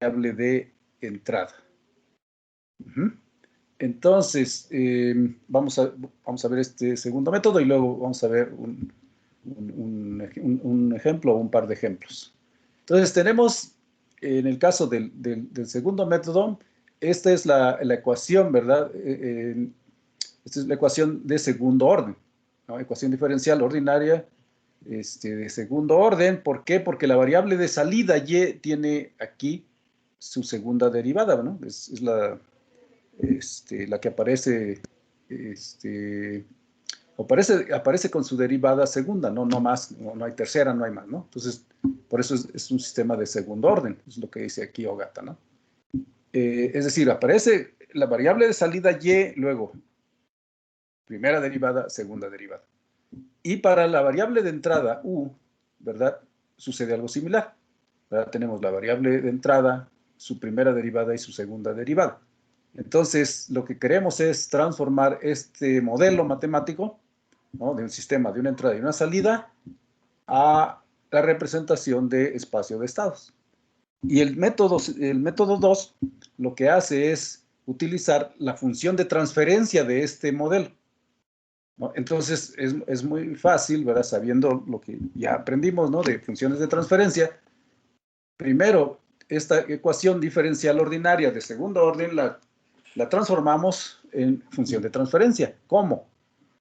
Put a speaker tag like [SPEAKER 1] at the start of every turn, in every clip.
[SPEAKER 1] variable de entrada. Entonces, vamos a ver este segundo método y luego vamos a ver un ejemplo o un par de ejemplos. Entonces, tenemos, en el caso del segundo método, esta es la ecuación, ¿verdad? Esta es la ecuación de segundo orden, ¿no? Ecuación diferencial ordinaria de segundo orden. ¿Por qué? Porque la variable de salida y tiene aquí su segunda derivada, ¿no? Es la que aparece, aparece con su derivada segunda, no más, no hay tercera, no hay más, ¿no? Entonces, por eso es un sistema de segundo orden, es lo que dice aquí Ogata, ¿no? Es decir, aparece la variable de salida y, luego, primera derivada, segunda derivada. Y para la variable de entrada, u, ¿verdad? Sucede algo similar, ¿verdad? Tenemos la variable de entrada, su primera derivada y su segunda derivada. Entonces, lo que queremos es transformar este modelo matemático, ¿no? De un sistema de una entrada y una salida a la representación de espacio de estados. Y el método 2 lo que hace es utilizar la función de transferencia de este modelo, ¿no? Entonces, es muy fácil, ¿verdad? Sabiendo lo que ya aprendimos, ¿no? De funciones de transferencia. Primero, esta ecuación diferencial ordinaria de segundo orden la transformamos en función de transferencia. ¿Cómo?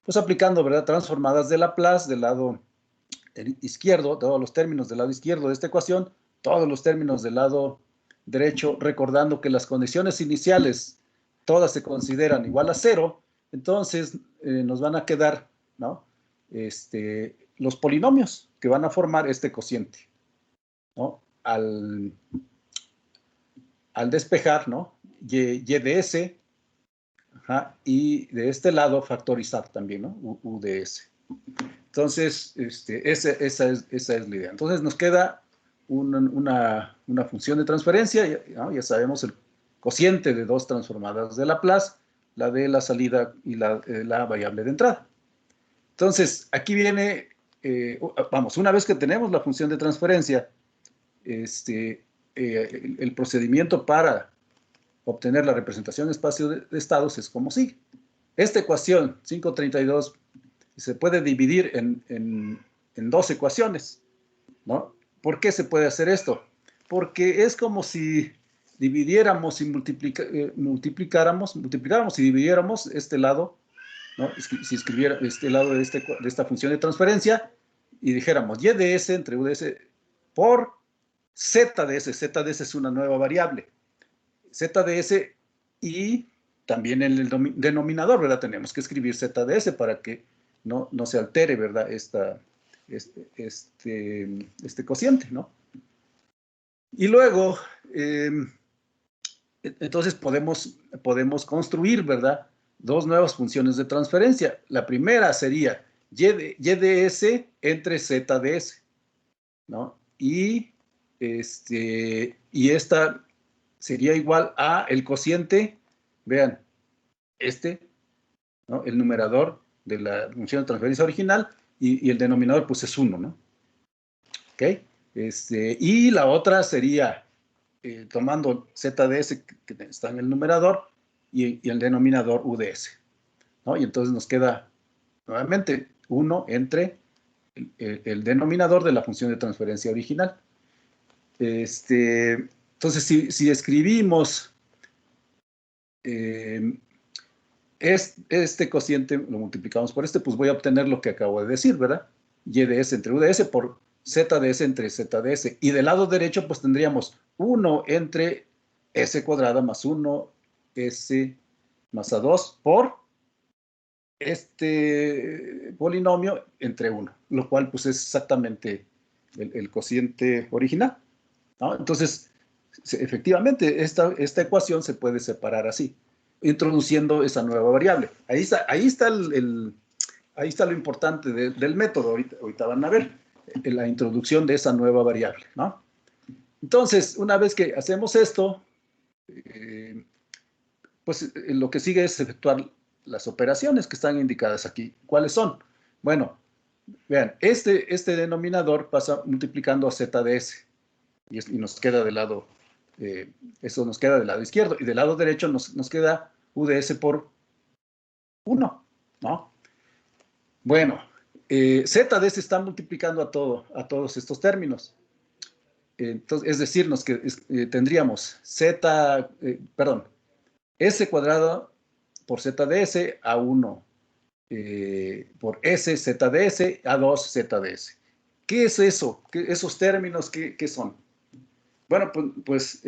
[SPEAKER 1] Pues aplicando, ¿verdad? Transformadas de Laplace del lado izquierdo, todos los términos del lado izquierdo de esta ecuación, todos los términos del lado derecho, recordando que las condiciones iniciales todas se consideran igual a 0, entonces nos van a quedar, ¿no? Los polinomios que van a formar este cociente, ¿no? Al despejar, ¿no? Y de S, ajá, y de este lado factorizar también, ¿no? U de S. Entonces, esa es la idea. Entonces nos queda una función de transferencia, ¿no? Ya sabemos el cociente de dos transformadas de Laplace, la de la salida y la variable de entrada. Entonces, aquí viene, vamos, una vez que tenemos la función de transferencia, el procedimiento para obtener la representación de espacio de estados es como sigue. Esta ecuación, 532, se puede dividir en dos ecuaciones, ¿no? ¿Por qué se puede hacer esto? Porque es como si dividiéramos y multiplicáramos y dividiéramos este lado, ¿no? Si escribiera este lado de esta función de transferencia y dijéramos y de s entre u de s por z de s. Z de s es una nueva variable. Z de s y también en el denominador, ¿verdad? Tenemos que escribir z de s para que no se altere, ¿verdad? Este cociente, ¿no? Y luego, entonces podemos construir, ¿verdad? Dos nuevas funciones de transferencia. La primera sería y de s entre z de s, ¿no? Y esta sería igual a el cociente, vean, ¿no? El numerador de la función de transferencia original y el denominador pues es 1, ¿no? ¿Ok? Y la otra sería tomando z de s que está en el numerador y el denominador u de s, ¿no? Y entonces nos queda nuevamente 1 entre el denominador de la función de transferencia original. Entonces, si escribimos este cociente, lo multiplicamos por pues voy a obtener lo que acabo de decir, ¿verdad? Y de s entre u de s por z de s entre z de s. Y del lado derecho, pues tendríamos 1 entre s cuadrada más 1 s más a2 por este polinomio entre 1, lo cual pues es exactamente el cociente original, ¿no? Entonces, efectivamente, esta ecuación se puede separar así, introduciendo esa nueva variable. Ahí está lo importante del método. Ahorita van a ver la introducción de esa nueva variable, ¿no? Entonces, una vez que hacemos esto, pues lo que sigue es efectuar las operaciones que están indicadas aquí. ¿Cuáles son? Bueno, vean, este denominador pasa multiplicando a z de s y nos queda del lado Eso nos queda del lado izquierdo. Y del lado derecho nos queda U de S por 1, ¿no? Bueno, Z de S está multiplicando a todos estos términos. Entonces, es decir, tendríamos S cuadrado por Z de S a 1 por S, Z de S, a 2, Z de S. ¿Qué es eso? ¿Esos términos qué son? Bueno, pues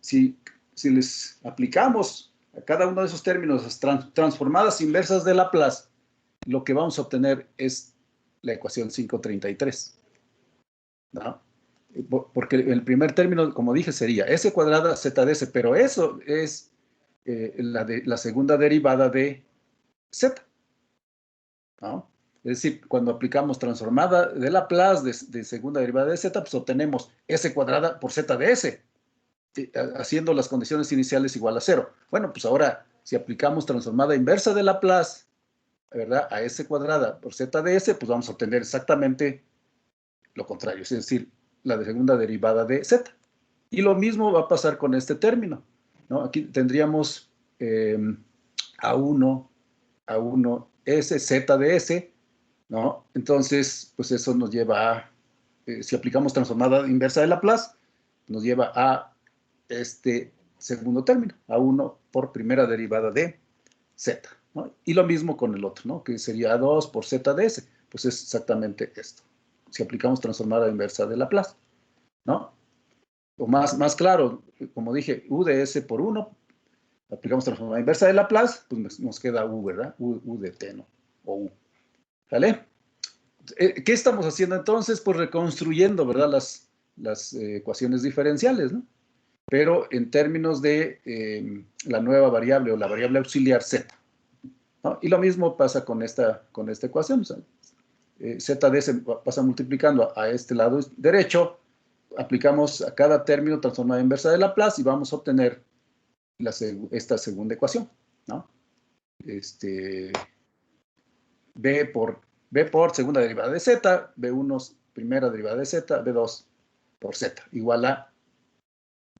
[SPEAKER 1] si les aplicamos a cada uno de esos términos las transformadas inversas de Laplace, lo que vamos a obtener es la ecuación 533, ¿no? Porque el primer término, como dije, sería S cuadrada Z de S, pero eso es la segunda derivada de Z, ¿no? Es decir, cuando aplicamos transformada de Laplace de segunda derivada de Z, pues obtenemos S cuadrada por Z de S, haciendo las condiciones iniciales igual a 0. Bueno, pues ahora, si aplicamos transformada inversa de Laplace, ¿verdad?, a S cuadrada por Z de S, pues vamos a obtener exactamente lo contrario, es decir, la de segunda derivada de Z. Y lo mismo va a pasar con este término, ¿no? Aquí tendríamos A1 S, Z de S, ¿no? Entonces, pues eso nos lleva a, si aplicamos transformada inversa de Laplace, nos lleva a este segundo término, A1 por primera derivada de Z, ¿no? Y lo mismo con el otro, ¿no? Que sería A2 por Z de S, pues es exactamente esto, si aplicamos transformada inversa de Laplace, ¿no? O más claro, como dije, U de S por 1, aplicamos transformada inversa de Laplace, pues nos queda U, ¿verdad? U de T, ¿no? O U, ¿vale? ¿Qué estamos haciendo entonces? Pues reconstruyendo, ¿verdad?, las ecuaciones diferenciales, ¿no? Pero en términos de la nueva variable o la variable auxiliar Z, ¿no? Y lo mismo pasa con esta ecuación. O sea, Z de S pasa multiplicando a este lado derecho, aplicamos a cada término transformada inversa de Laplace y vamos a obtener esta segunda ecuación, ¿no? B por segunda derivada de Z, B1 primera derivada de Z, B2 por Z, igual a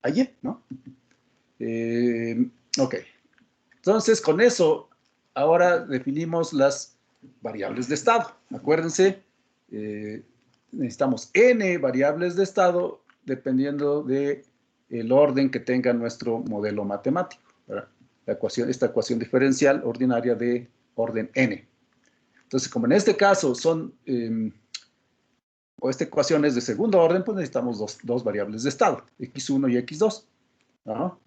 [SPEAKER 1] Y, ¿no? Ok. Entonces, con eso, ahora definimos las variables de estado. Acuérdense, necesitamos n variables de estado dependiendo del orden que tenga nuestro modelo matemático, ¿verdad? Esta ecuación diferencial ordinaria de orden n. Entonces, como en este caso esta ecuación es de segundo orden, pues necesitamos dos variables de estado, x1 y x2, ¿no?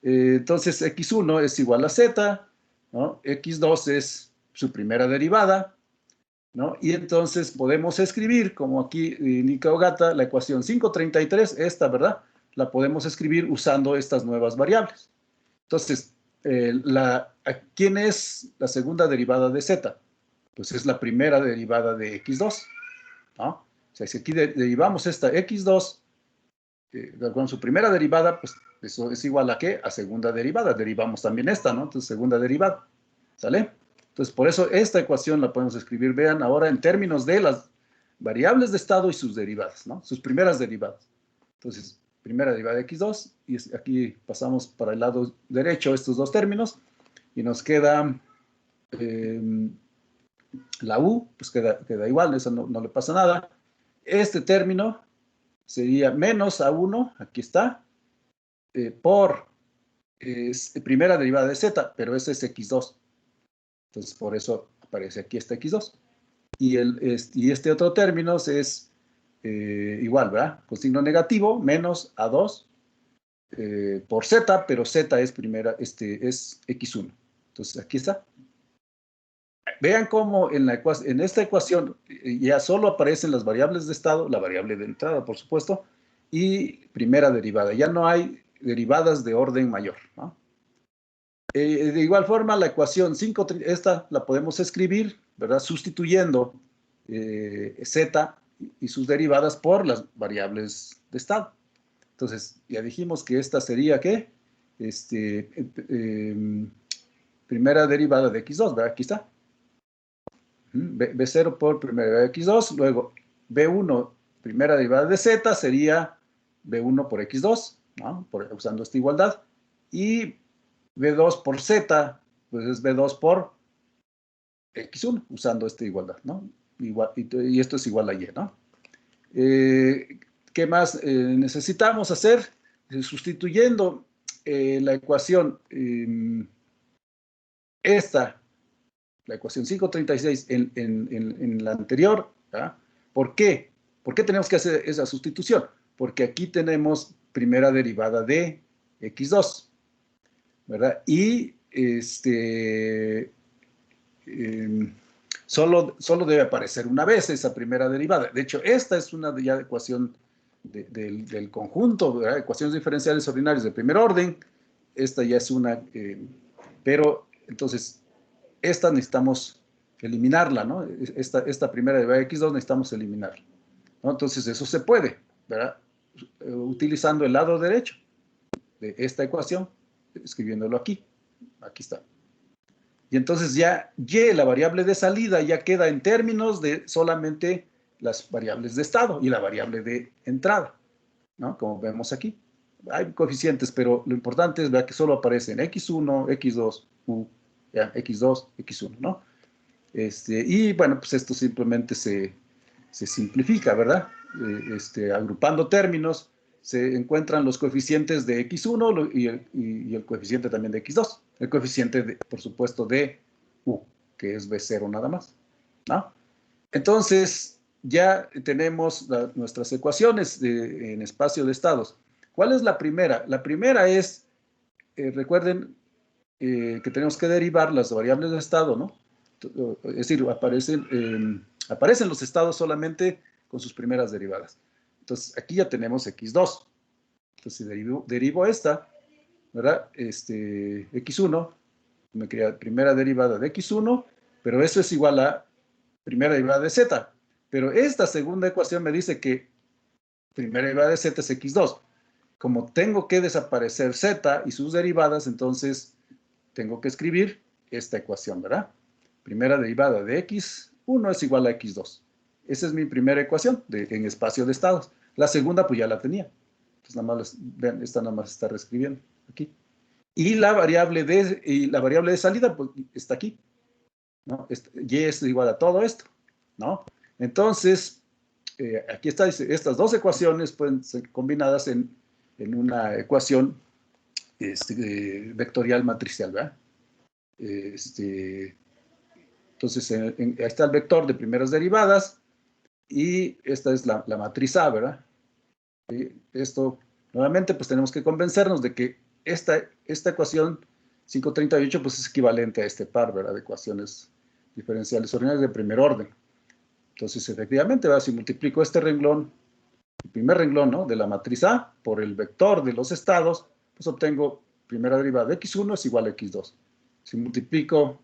[SPEAKER 1] Entonces, x1 es igual a z, ¿no? X2 es su primera derivada, ¿no? Y entonces podemos escribir, como aquí indica Ogata, la ecuación 533, esta, ¿verdad? La podemos escribir usando estas nuevas variables. Entonces, ¿quién es la segunda derivada de z? Pues es la primera derivada de x2, ¿no? O sea, si aquí derivamos esta x2, con su primera derivada, pues eso es igual a ¿qué? A segunda derivada. Derivamos también esta, ¿no? Entonces, segunda derivada, ¿sale? Entonces, por eso esta ecuación la podemos escribir, vean, ahora en términos de las variables de estado y sus derivadas, ¿no? Sus primeras derivadas. Entonces, primera derivada de x2, y aquí pasamos para el lado derecho estos dos términos, y nos queda la u, pues queda igual, eso no le pasa nada. Este término sería menos A1, aquí está, por primera derivada de z, pero ese es x2. Entonces, por eso aparece aquí este x2. Y este otro término es igual, ¿verdad? Con signo negativo, menos A2 por z, pero z es es x1. Entonces, aquí está. Vean cómo en esta ecuación ya solo aparecen las variables de estado, la variable de entrada, por supuesto, y primera derivada. Ya no hay derivadas de orden mayor, ¿no? De igual forma, la ecuación 5, esta la podemos escribir, ¿verdad? Sustituyendo z y sus derivadas por las variables de estado. Entonces, ya dijimos que esta sería, ¿qué? Primera derivada de x2, ¿verdad? Aquí está. B0 por primera derivada de x2, luego B1, primera derivada de z, sería B1 por X2, ¿no? Usando esta igualdad. Y B2 por Z, pues es B2 por X1, usando esta igualdad, ¿no? Igual, y esto es igual a Y, ¿no? ¿Qué más necesitamos hacer? Sustituyendo la ecuación esta, la ecuación 536 en la anterior, ¿verdad? ¿Por qué? ¿Por qué tenemos que hacer esa sustitución? Porque aquí tenemos primera derivada de X2, ¿verdad? Y solo debe aparecer una vez esa primera derivada. De hecho, esta es una ya ecuación del conjunto, ¿verdad? Ecuaciones diferenciales ordinarias de primer orden. Esta ya es una, pero entonces, esta necesitamos eliminarla, ¿no? Esta primera derivada de X2 necesitamos eliminarla, ¿no? Entonces, eso se puede, ¿verdad? Utilizando el lado derecho de esta ecuación, escribiéndolo aquí. Aquí está. Y entonces ya Y, la variable de salida, ya queda en términos de solamente las variables de estado y la variable de entrada, ¿no? Como vemos aquí. Hay coeficientes, pero lo importante es ver que solo aparecen X1, X2, U, ya, X2, X1, ¿no? Y bueno, pues esto simplemente se simplifica, ¿verdad? Agrupando términos, se encuentran los coeficientes de X1 y el coeficiente también de X2. El coeficiente, por supuesto, de U, que es B0 nada más, ¿no? Entonces, ya tenemos nuestras ecuaciones en espacio de estados. ¿Cuál es la primera? La primera es, recuerden que tenemos que derivar las variables de estado, ¿no? Es decir, aparecen los estados solamente con sus primeras derivadas. Entonces, aquí ya tenemos X2. Entonces, si derivo esta, ¿verdad? X1, me crea primera derivada de X1, pero eso es igual a primera derivada de Z. Pero esta segunda ecuación me dice que primera derivada de Z es X2. Como tengo que desaparecer Z y sus derivadas, entonces tengo que escribir esta ecuación, ¿verdad? Primera derivada de X1 es igual a X2. Esa es mi primera ecuación en espacio de estados. La segunda, pues ya la tenía. Entonces, nada más, vean, esta nada más está reescribiendo aquí. Y la variable de salida, pues está aquí, ¿no? Y es igual a todo esto, ¿no? Entonces, aquí está, dice, estas dos ecuaciones pueden ser combinadas en una ecuación vectorial matricial, ¿verdad? Entonces, ahí está el vector de primeras derivadas y esta es la matriz A, ¿verdad? Esto, nuevamente, pues tenemos que convencernos de que esta ecuación 538 pues es equivalente a este par, ¿verdad? De ecuaciones diferenciales ordinarias de primer orden. Entonces, efectivamente, ¿verdad? Si multiplico este renglón, el primer renglón, ¿no? De la matriz A por el vector de los estados, pues obtengo primera derivada de X1 es igual a X2. Si multiplico,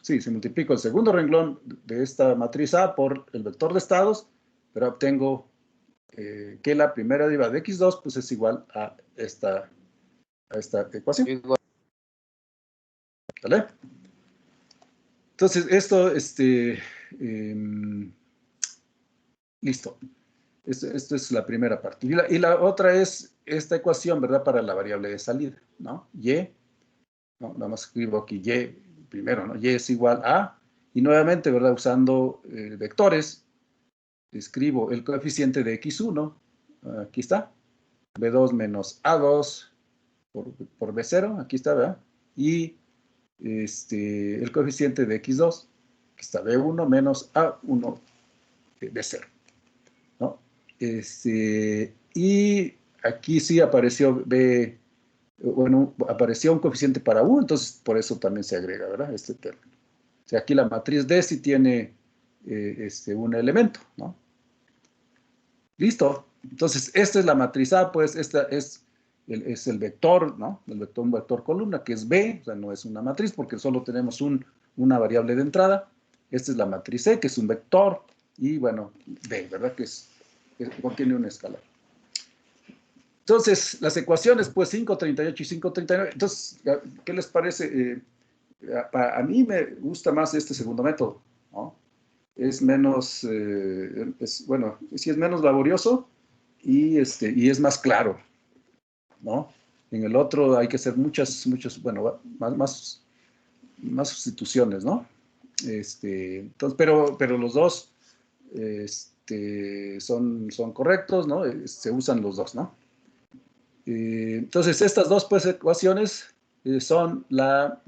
[SPEAKER 1] si multiplico el segundo renglón de esta matriz A por el vector de estados, pero obtengo que la primera derivada de X2 pues es igual a esta ecuación. ¿Vale? Entonces, esto, listo. Esto es la primera parte. Y la otra es esta ecuación, ¿verdad? Para la variable de salida, ¿no? Y, no, nada más escribo aquí Y primero, ¿no? Y es igual a, y nuevamente, ¿verdad? Usando vectores, escribo el coeficiente de X1, aquí está, B2 menos A2 por B0, aquí está, ¿verdad? Y el coeficiente de X2, que está B1 menos A1 B0, ¿no? Y aquí sí apareció apareció un coeficiente para U, entonces por eso también se agrega, ¿verdad? Este término. O sea, aquí la matriz D sí tiene un elemento, ¿no? Listo. Entonces, esta es la matriz A, pues esta es el vector, ¿no? Un vector columna, que es B, o sea, no es una matriz porque solo tenemos una variable de entrada. Esta es la matriz C, que es un vector, y bueno, D, ¿verdad? Que contiene un escalar. Entonces, las ecuaciones, pues 538 y 539. Entonces, ¿qué les parece? A mí me gusta más este segundo método, ¿no? Es menos, bueno, sí es menos laborioso y es más claro, ¿no? En el otro hay que hacer muchas, bueno, más sustituciones, ¿no? Entonces, pero los dos son correctos, ¿no? Se usan los dos, ¿no? Entonces, estas dos pues, ecuaciones son la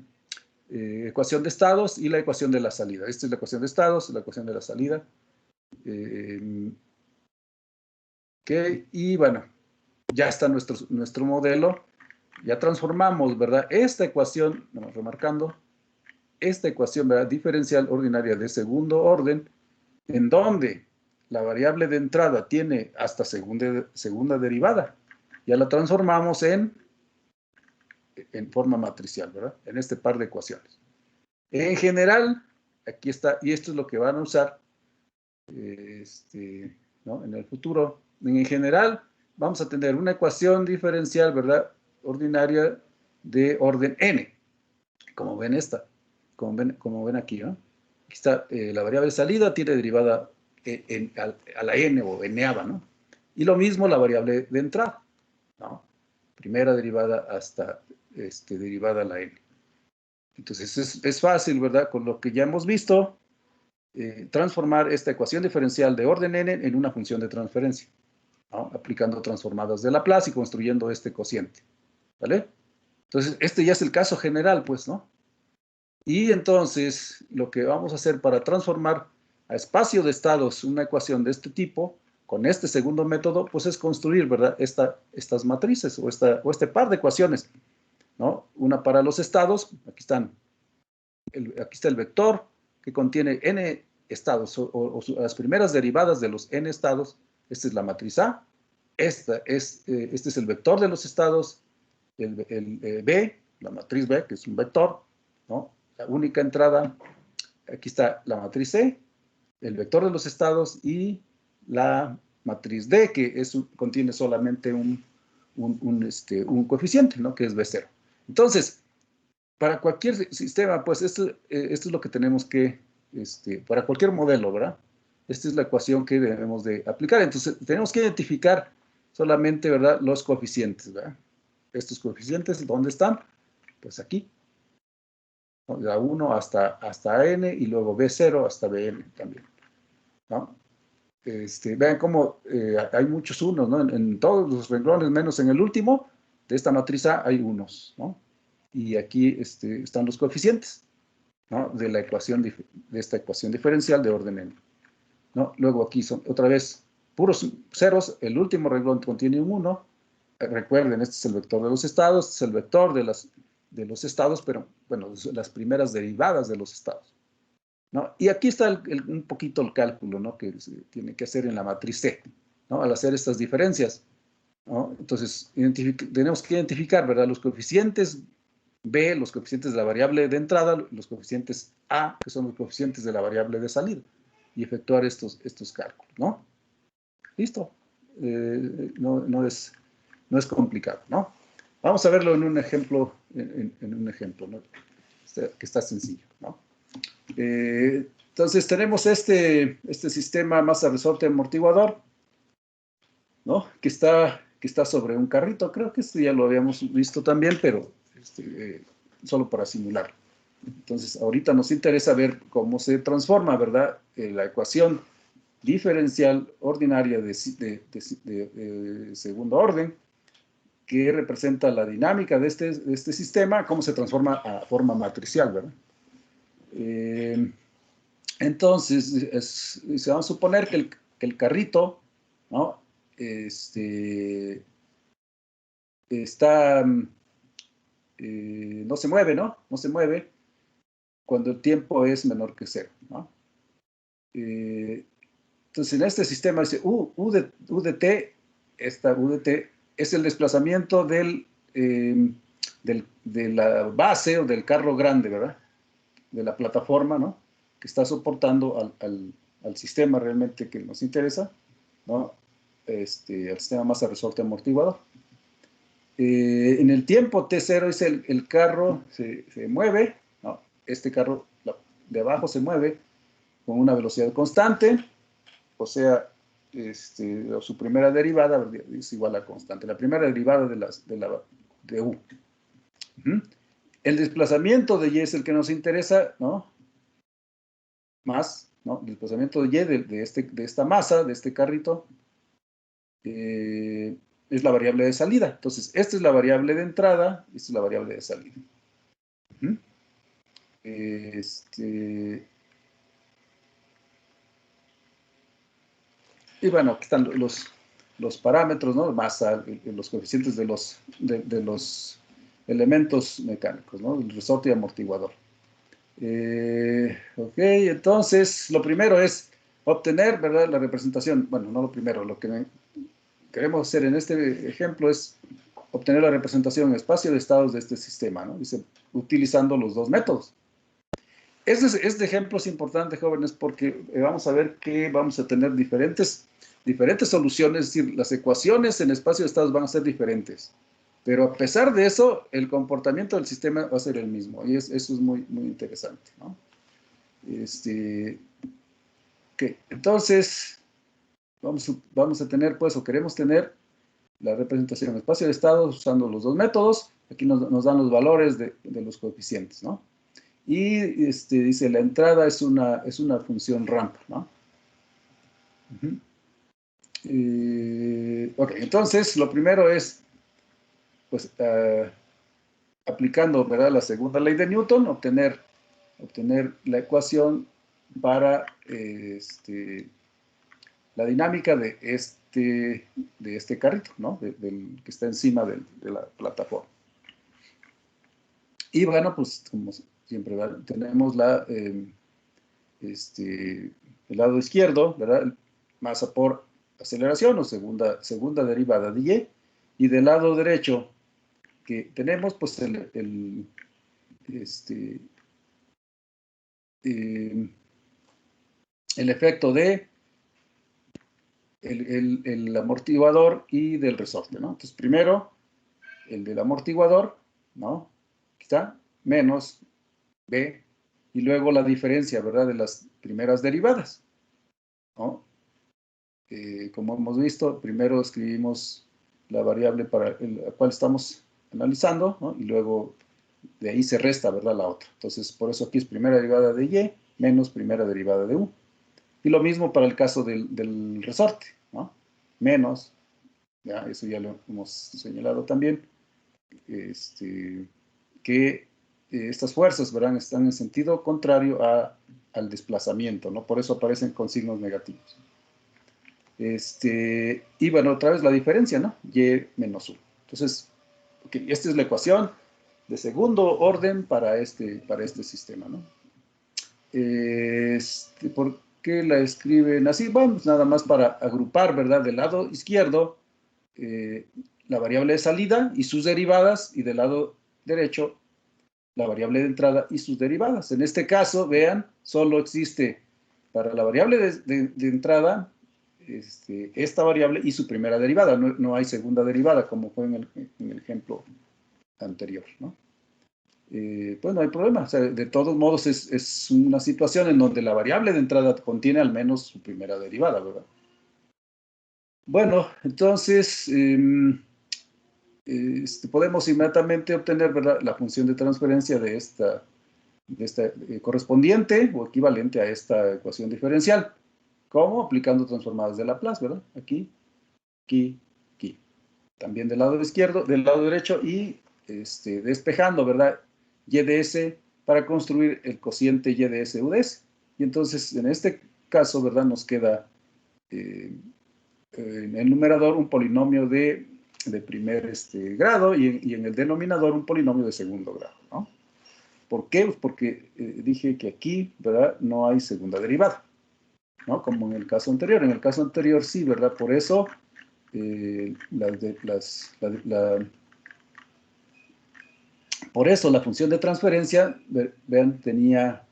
[SPEAKER 1] ecuación de estados y la ecuación de la salida. Esta es la ecuación de estados, la ecuación de la salida. Okay, y bueno, ya está nuestro modelo. Ya transformamos, ¿verdad? Esta ecuación, vamos remarcando, esta ecuación, ¿verdad? Diferencial ordinaria de segundo orden, en donde la variable de entrada tiene hasta segunda derivada. Ya la transformamos en forma matricial, ¿verdad? En este par de ecuaciones. En general, aquí está, y esto es lo que van a usar ¿no? En el futuro. En general, vamos a tener una ecuación diferencial, ¿verdad? Ordinaria de orden n, como ven como ven aquí, ¿no? Aquí está la variable de salida, tiene derivada a la n o n-ava, ¿no? Y lo mismo la variable de entrada, ¿no? Primera derivada hasta derivada a la n. Entonces es fácil, ¿verdad? Con lo que ya hemos visto, transformar esta ecuación diferencial de orden n en una función de transferencia, ¿no? Aplicando transformadas de Laplace y construyendo este cociente, ¿vale? Entonces, este ya es el caso general, pues, ¿no? Y entonces, lo que vamos a hacer para transformar a espacio de estados una ecuación de este tipo, con este segundo método, pues es construir, ¿verdad? Estas matrices o este par de ecuaciones, ¿no? Una para los estados, aquí está el vector que contiene n estados o las primeras derivadas de los n estados. Esta es la matriz A. Este es el vector de los estados, el B, la matriz B, que es un vector, ¿no? La única entrada, aquí está la matriz C, el vector de los estados y la matriz D, que contiene solamente un coeficiente, ¿no? Que es B0. Entonces, para cualquier sistema, pues esto es lo que tenemos que, para cualquier modelo, ¿verdad? Esta es la ecuación que debemos de aplicar. Entonces, tenemos que identificar solamente, ¿verdad? Los coeficientes, ¿verdad? Estos coeficientes, ¿dónde están? Pues aquí, ¿no? De A1 hasta N y luego B0 hasta Bn también, ¿no? Vean cómo hay muchos unos, ¿no? En todos los renglones, menos en el último, de esta matriz A hay unos, ¿no? Y aquí están los coeficientes, ¿no? De esta ecuación diferencial de orden n, ¿no? Luego aquí son otra vez puros ceros, el último renglón contiene un 1. Recuerden, este es el vector de los estados, este es el vector de los estados, pero bueno, las primeras derivadas de los estados, ¿no? Y aquí está un poquito el cálculo, ¿no? Que se tiene que hacer en la matriz C, ¿no? Al hacer estas diferencias, ¿no? Entonces, tenemos que identificar, ¿verdad? Los coeficientes B, los coeficientes de la variable de entrada, los coeficientes A, que son los coeficientes de la variable de salida, y efectuar estos cálculos, ¿no? Listo. No es complicado, ¿no? Vamos a verlo en un ejemplo, ¿no? Que está sencillo, ¿no? Entonces tenemos este sistema masa resorte amortiguador, ¿no? Que está sobre un carrito. Creo que esto ya lo habíamos visto también, pero solo para simular. Entonces, ahorita nos interesa ver cómo se transforma, ¿verdad? La ecuación diferencial ordinaria de segundo orden, que representa la dinámica de este sistema, cómo se transforma a forma matricial, ¿verdad? Entonces, se va a suponer que el carrito, ¿no? No se mueve, ¿no? No se mueve cuando el tiempo es menor que 0, ¿no? Entonces, en este sistema dice U de t, esta U de t es el desplazamiento de la base o del carro grande, ¿verdad? De la plataforma, ¿no? Que está soportando al sistema realmente que nos interesa, ¿no? Al sistema masa resorte amortiguador. En el tiempo T0 es el carro se mueve, ¿no? Este carro de abajo se mueve con una velocidad constante, o sea, o su primera derivada es igual a constante. La primera derivada de U. El desplazamiento de Y es el que nos interesa, ¿no? Más, ¿no? El desplazamiento de Y de esta masa, de este carrito, es la variable de salida. Entonces, esta es la variable de entrada, esta es la variable de salida. Y bueno, aquí están los parámetros, ¿no? Masa, los coeficientes de los elementos mecánicos, ¿no? El resorte y amortiguador. Ok, entonces, lo primero es obtener, ¿verdad? La representación. Bueno, no lo primero, lo que queremos hacer en este ejemplo es obtener la representación en espacio de estados de este sistema, ¿no? Dice, utilizando los dos métodos. Este ejemplo es importante, jóvenes, porque vamos a ver que vamos a tener diferentes soluciones, es decir, las ecuaciones en espacio de estados van a ser diferentes. Pero a pesar de eso, el comportamiento del sistema va a ser el mismo. Y eso es muy, muy interesante, ¿no? Okay. Entonces, vamos a tener, pues, o queremos tener la representación en espacio de estados usando los dos métodos. Aquí nos dan los valores de los coeficientes, ¿no? Y dice, la entrada es una función rampa, ¿no? Ok, entonces, lo primero es, pues, aplicando, ¿verdad?, la segunda ley de Newton, obtener la ecuación para la dinámica de este carrito, ¿no? Del que está encima de la plataforma. Y bueno, pues como siempre, ¿verdad?, tenemos el lado izquierdo, ¿verdad?, masa por aceleración o segunda derivada de Y. Y del lado derecho que tenemos, pues el efecto de el amortiguador y del resorte, ¿no? Entonces, primero, el del amortiguador, ¿no? Aquí está, menos B, y luego la diferencia, ¿verdad?, de las primeras derivadas, ¿no? Como hemos visto, primero escribimos la variable para la cual estamos analizando, ¿no? Y luego de ahí se resta, ¿verdad?, la otra. Entonces, por eso aquí es primera derivada de Y menos primera derivada de U. Y lo mismo para el caso del resorte, ¿no? Menos, ya, eso ya lo hemos señalado también, que estas fuerzas, ¿verdad?, están en sentido contrario al desplazamiento, ¿no? Por eso aparecen con signos negativos. Y bueno, otra vez la diferencia, ¿no? Y menos 1. Entonces, okay, esta es la ecuación de segundo orden para este sistema, ¿no? ¿Por qué la escriben así? Bueno, pues nada más para agrupar, ¿verdad? Del lado izquierdo, la variable de salida y sus derivadas, y del lado derecho, la variable de entrada y sus derivadas. En este caso, vean, solo existe para la variable de entrada esta variable y su primera derivada. No hay segunda derivada, como fue en el ejemplo anterior, ¿no? Pues no hay problema. O sea, de todos modos, es una situación en donde la variable de entrada contiene al menos su primera derivada, ¿verdad? Bueno, entonces, podemos inmediatamente obtener, ¿verdad?, la función de transferencia de esta correspondiente o equivalente a esta ecuación diferencial. ¿Cómo? Aplicando transformadas de Laplace, ¿verdad? Aquí, aquí, aquí. También del lado izquierdo, del lado derecho y despejando, ¿verdad?, Y de S para construir el cociente Y de S, U de S. Y entonces, en este caso, ¿verdad?, nos queda en el numerador un polinomio de primer grado y en el denominador un polinomio de segundo grado, ¿no? ¿Por qué? Pues porque dije que aquí, ¿verdad?, no hay segunda derivada, ¿no? Como en el caso anterior. En el caso anterior sí, ¿verdad? Por eso la función de transferencia, vean, tenía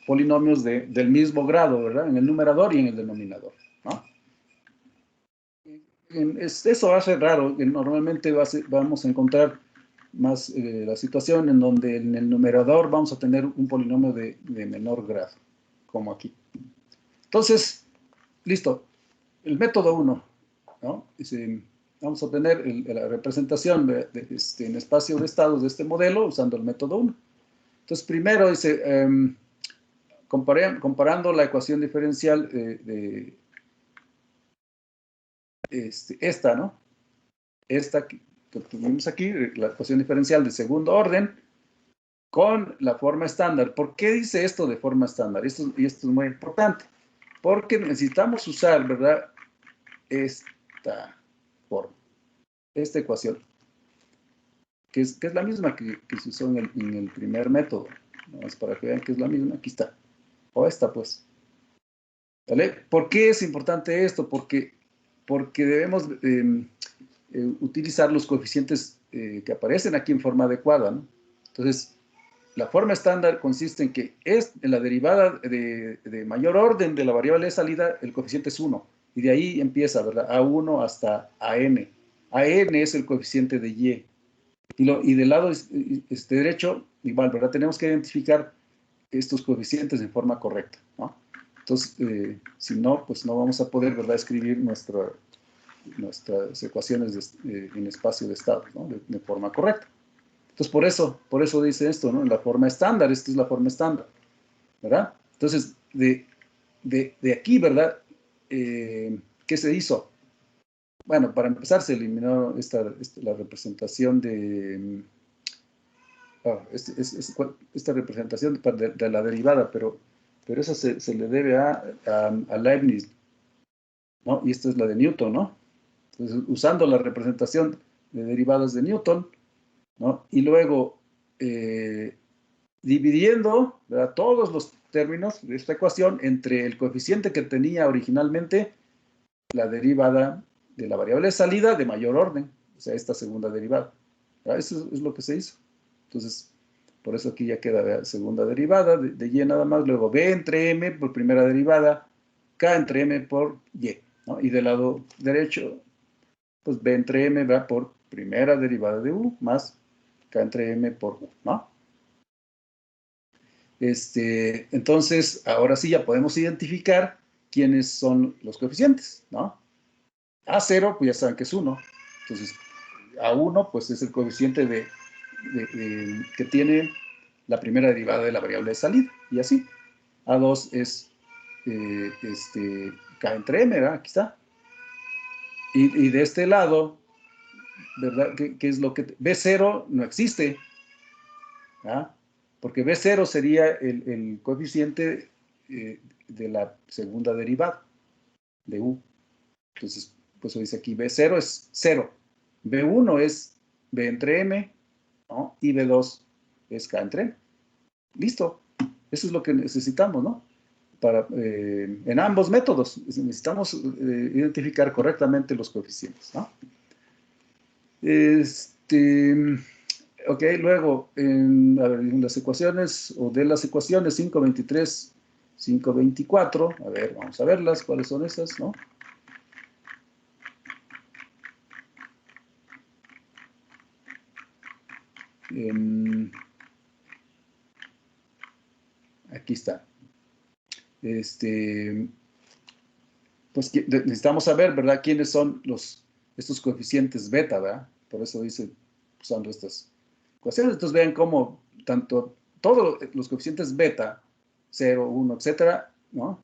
[SPEAKER 1] polinomios del mismo grado, ¿verdad?, en el numerador y en el denominador, ¿no? Eso va a ser raro. Normalmente vamos a encontrar más la situación en donde en el numerador vamos a tener un polinomio de menor grado, como aquí. Entonces, listo. El método 1, ¿no? Dice, vamos a obtener la representación en espacio de estados de este modelo usando el método 1. Entonces, primero dice, comparando la ecuación diferencial esta, ¿no? Esta que obtuvimos aquí, la ecuación diferencial de segundo orden, con la forma estándar. ¿Por qué dice esto de forma estándar? Esto es muy importante, porque necesitamos usar, ¿verdad?, esta forma, esta ecuación, que es la misma que se usó en el primer método. ¿No? Es para que vean que es la misma. Aquí está. O esta, pues. ¿Vale? ¿Por qué es importante esto? Porque debemos utilizar los coeficientes que aparecen aquí en forma adecuada, ¿no? Entonces, la forma estándar consiste en que en la derivada de mayor orden de la variable de salida, el coeficiente es 1. Y de ahí empieza, ¿verdad? A1 hasta AN. AN es el coeficiente de Y. Y del lado derecho, igual, ¿verdad? Tenemos que identificar estos coeficientes en forma correcta, ¿no? Entonces, si no, pues no vamos a poder, ¿verdad?, escribir nuestras ecuaciones en espacio de estados, ¿no?, de forma correcta. Entonces, por eso dice esto, ¿no? La forma estándar, esta es la forma estándar, ¿verdad? Entonces, de aquí, ¿verdad? ¿Qué se hizo? Bueno, para empezar, se eliminó la representación de... esta representación de la derivada, pero eso se le debe a Leibniz, ¿no? Y esta es la de Newton, ¿no? Entonces, usando la representación de derivadas de Newton, ¿no? Y luego dividiendo, ¿verdad?, todos los términos de esta ecuación entre el coeficiente que tenía originalmente la derivada de la variable de salida de mayor orden, o sea, esta segunda derivada. ¿Verdad? Eso es lo que se hizo. Entonces, por eso aquí ya queda, ¿verdad?, segunda derivada de Y nada más, luego B entre M por primera derivada, K entre M por Y, ¿no? Y del lado derecho, pues B entre M, ¿verdad?, por primera derivada de U más K entre M por U, ¿no? Entonces, ahora sí ya podemos identificar quiénes son los coeficientes, ¿no? A0, pues ya saben que es 1. Entonces, A1, pues es el coeficiente que tiene la primera derivada de la variable de salida, y así. A2 es K entre M, ¿verdad? Aquí está. Y de este lado, ¿verdad? ¿Qué es lo que... B0 no existe, ¿verdad? Porque B0 sería el coeficiente de la segunda derivada de U. Entonces, pues dice aquí B0 es 0. B1 es B entre M, ¿no? Y B2 es K entre M. Listo. Eso es lo que necesitamos, ¿no? En ambos métodos necesitamos identificar correctamente los coeficientes, ¿no? Ok, luego, en las ecuaciones, o de las ecuaciones 523, 524, a ver, vamos a verlas, ¿cuáles son esas, no? Aquí está. Pues necesitamos saber, ¿verdad?, quiénes son estos coeficientes beta, ¿verdad? Por eso dice, usando estas ecuaciones. Entonces vean cómo todos los coeficientes beta, 0, 1, etcétera, ¿no?,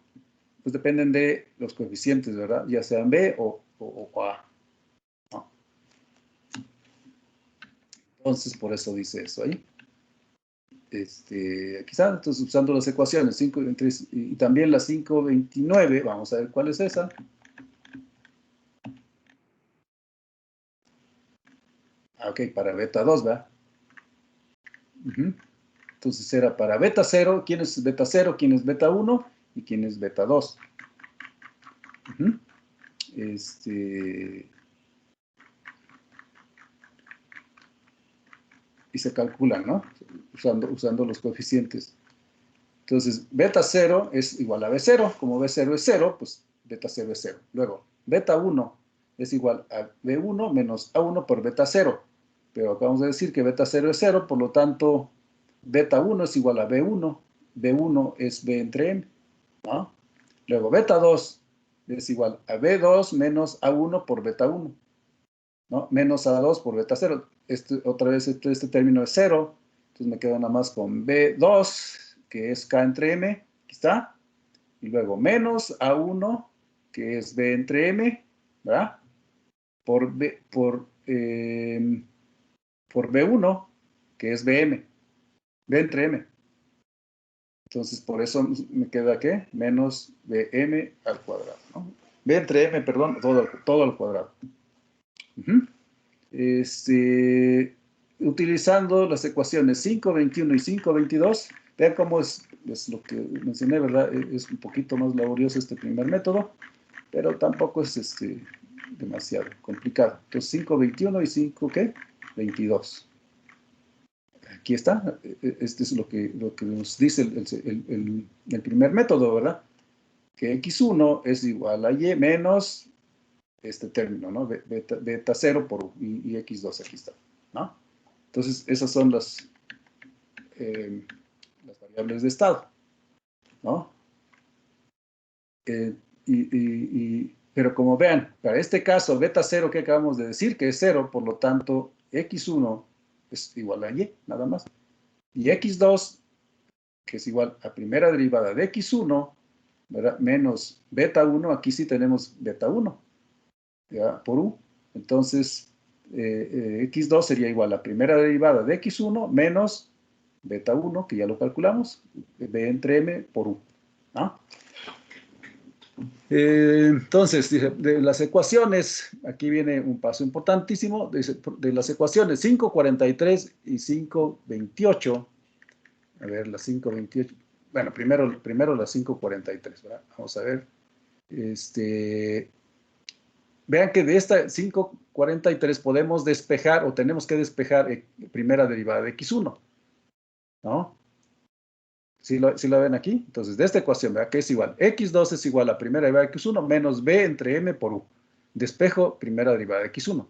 [SPEAKER 1] pues dependen de los coeficientes, ¿verdad? Ya sean B o A, ¿no? Entonces, por eso dice eso ahí. Aquí está, entonces usando las ecuaciones 523 y también la 529, vamos a ver cuál es esa. Ok, para beta 2, ¿verdad? Entonces era para beta 0, ¿quién es beta 0? ¿Quién es beta 1? ¿Y quién es beta 2? Y se calculan, ¿no? Usando los coeficientes. Entonces, beta 0 es igual a B0. Como B0 es 0, pues beta 0 es 0. Luego, beta 1 es igual a B1 menos A1 por beta 0. Pero acabamos de decir que beta 0 es 0, por lo tanto, beta 1 es igual a B1. B1 es B entre M, ¿no? Luego, beta 2 es igual a B2 menos A1 por beta 1, ¿no? Menos A2 por beta 0. Otra vez este término es 0, entonces me quedo nada más con B2, que es K entre M, aquí está, y luego menos A1, que es B entre M, ¿verdad? Por B1, que es BM, B entre M. Entonces, por eso me queda, ¿qué? Menos BM al cuadrado, ¿no? B entre M, perdón, todo al cuadrado. Utilizando las ecuaciones 5.21 y 5.22, vean cómo es lo que mencioné, ¿verdad? Es un poquito más laborioso este primer método, pero tampoco es demasiado complicado. Entonces, 5.21 y 5, ¿qué? 22. Aquí está. Este es lo que nos dice el primer método, ¿verdad? Que x1 es igual a y menos este término, ¿no? Beta 0 por u, y x2 aquí está, ¿no? Entonces, esas son las variables de estado, ¿no? Pero como vean, para este caso, beta 0 que acabamos de decir, que es 0, por lo tanto, x1 es igual a y, nada más. Y x2, que es igual a primera derivada de x1, ¿verdad? Menos beta 1, aquí sí tenemos beta 1, ¿ya? Por u. Entonces, x2 sería igual a primera derivada de x1 menos beta 1, que ya lo calculamos, b entre m por u, ¿no? Entonces, dice, de las ecuaciones, aquí viene un paso importantísimo, dice, de las ecuaciones 5.43 y 5.28, a ver, las 5.28, bueno, primero las 5.43, ¿verdad? Vamos a ver, vean que de esta 5.43 podemos despejar, o tenemos que despejar primera derivada de x1, ¿no? ¿Sí lo ven aquí? Entonces, de esta ecuación, ¿verdad? Que es igual, x2 es igual a primera derivada de x1 menos b entre m por u. Despejo primera derivada de x1.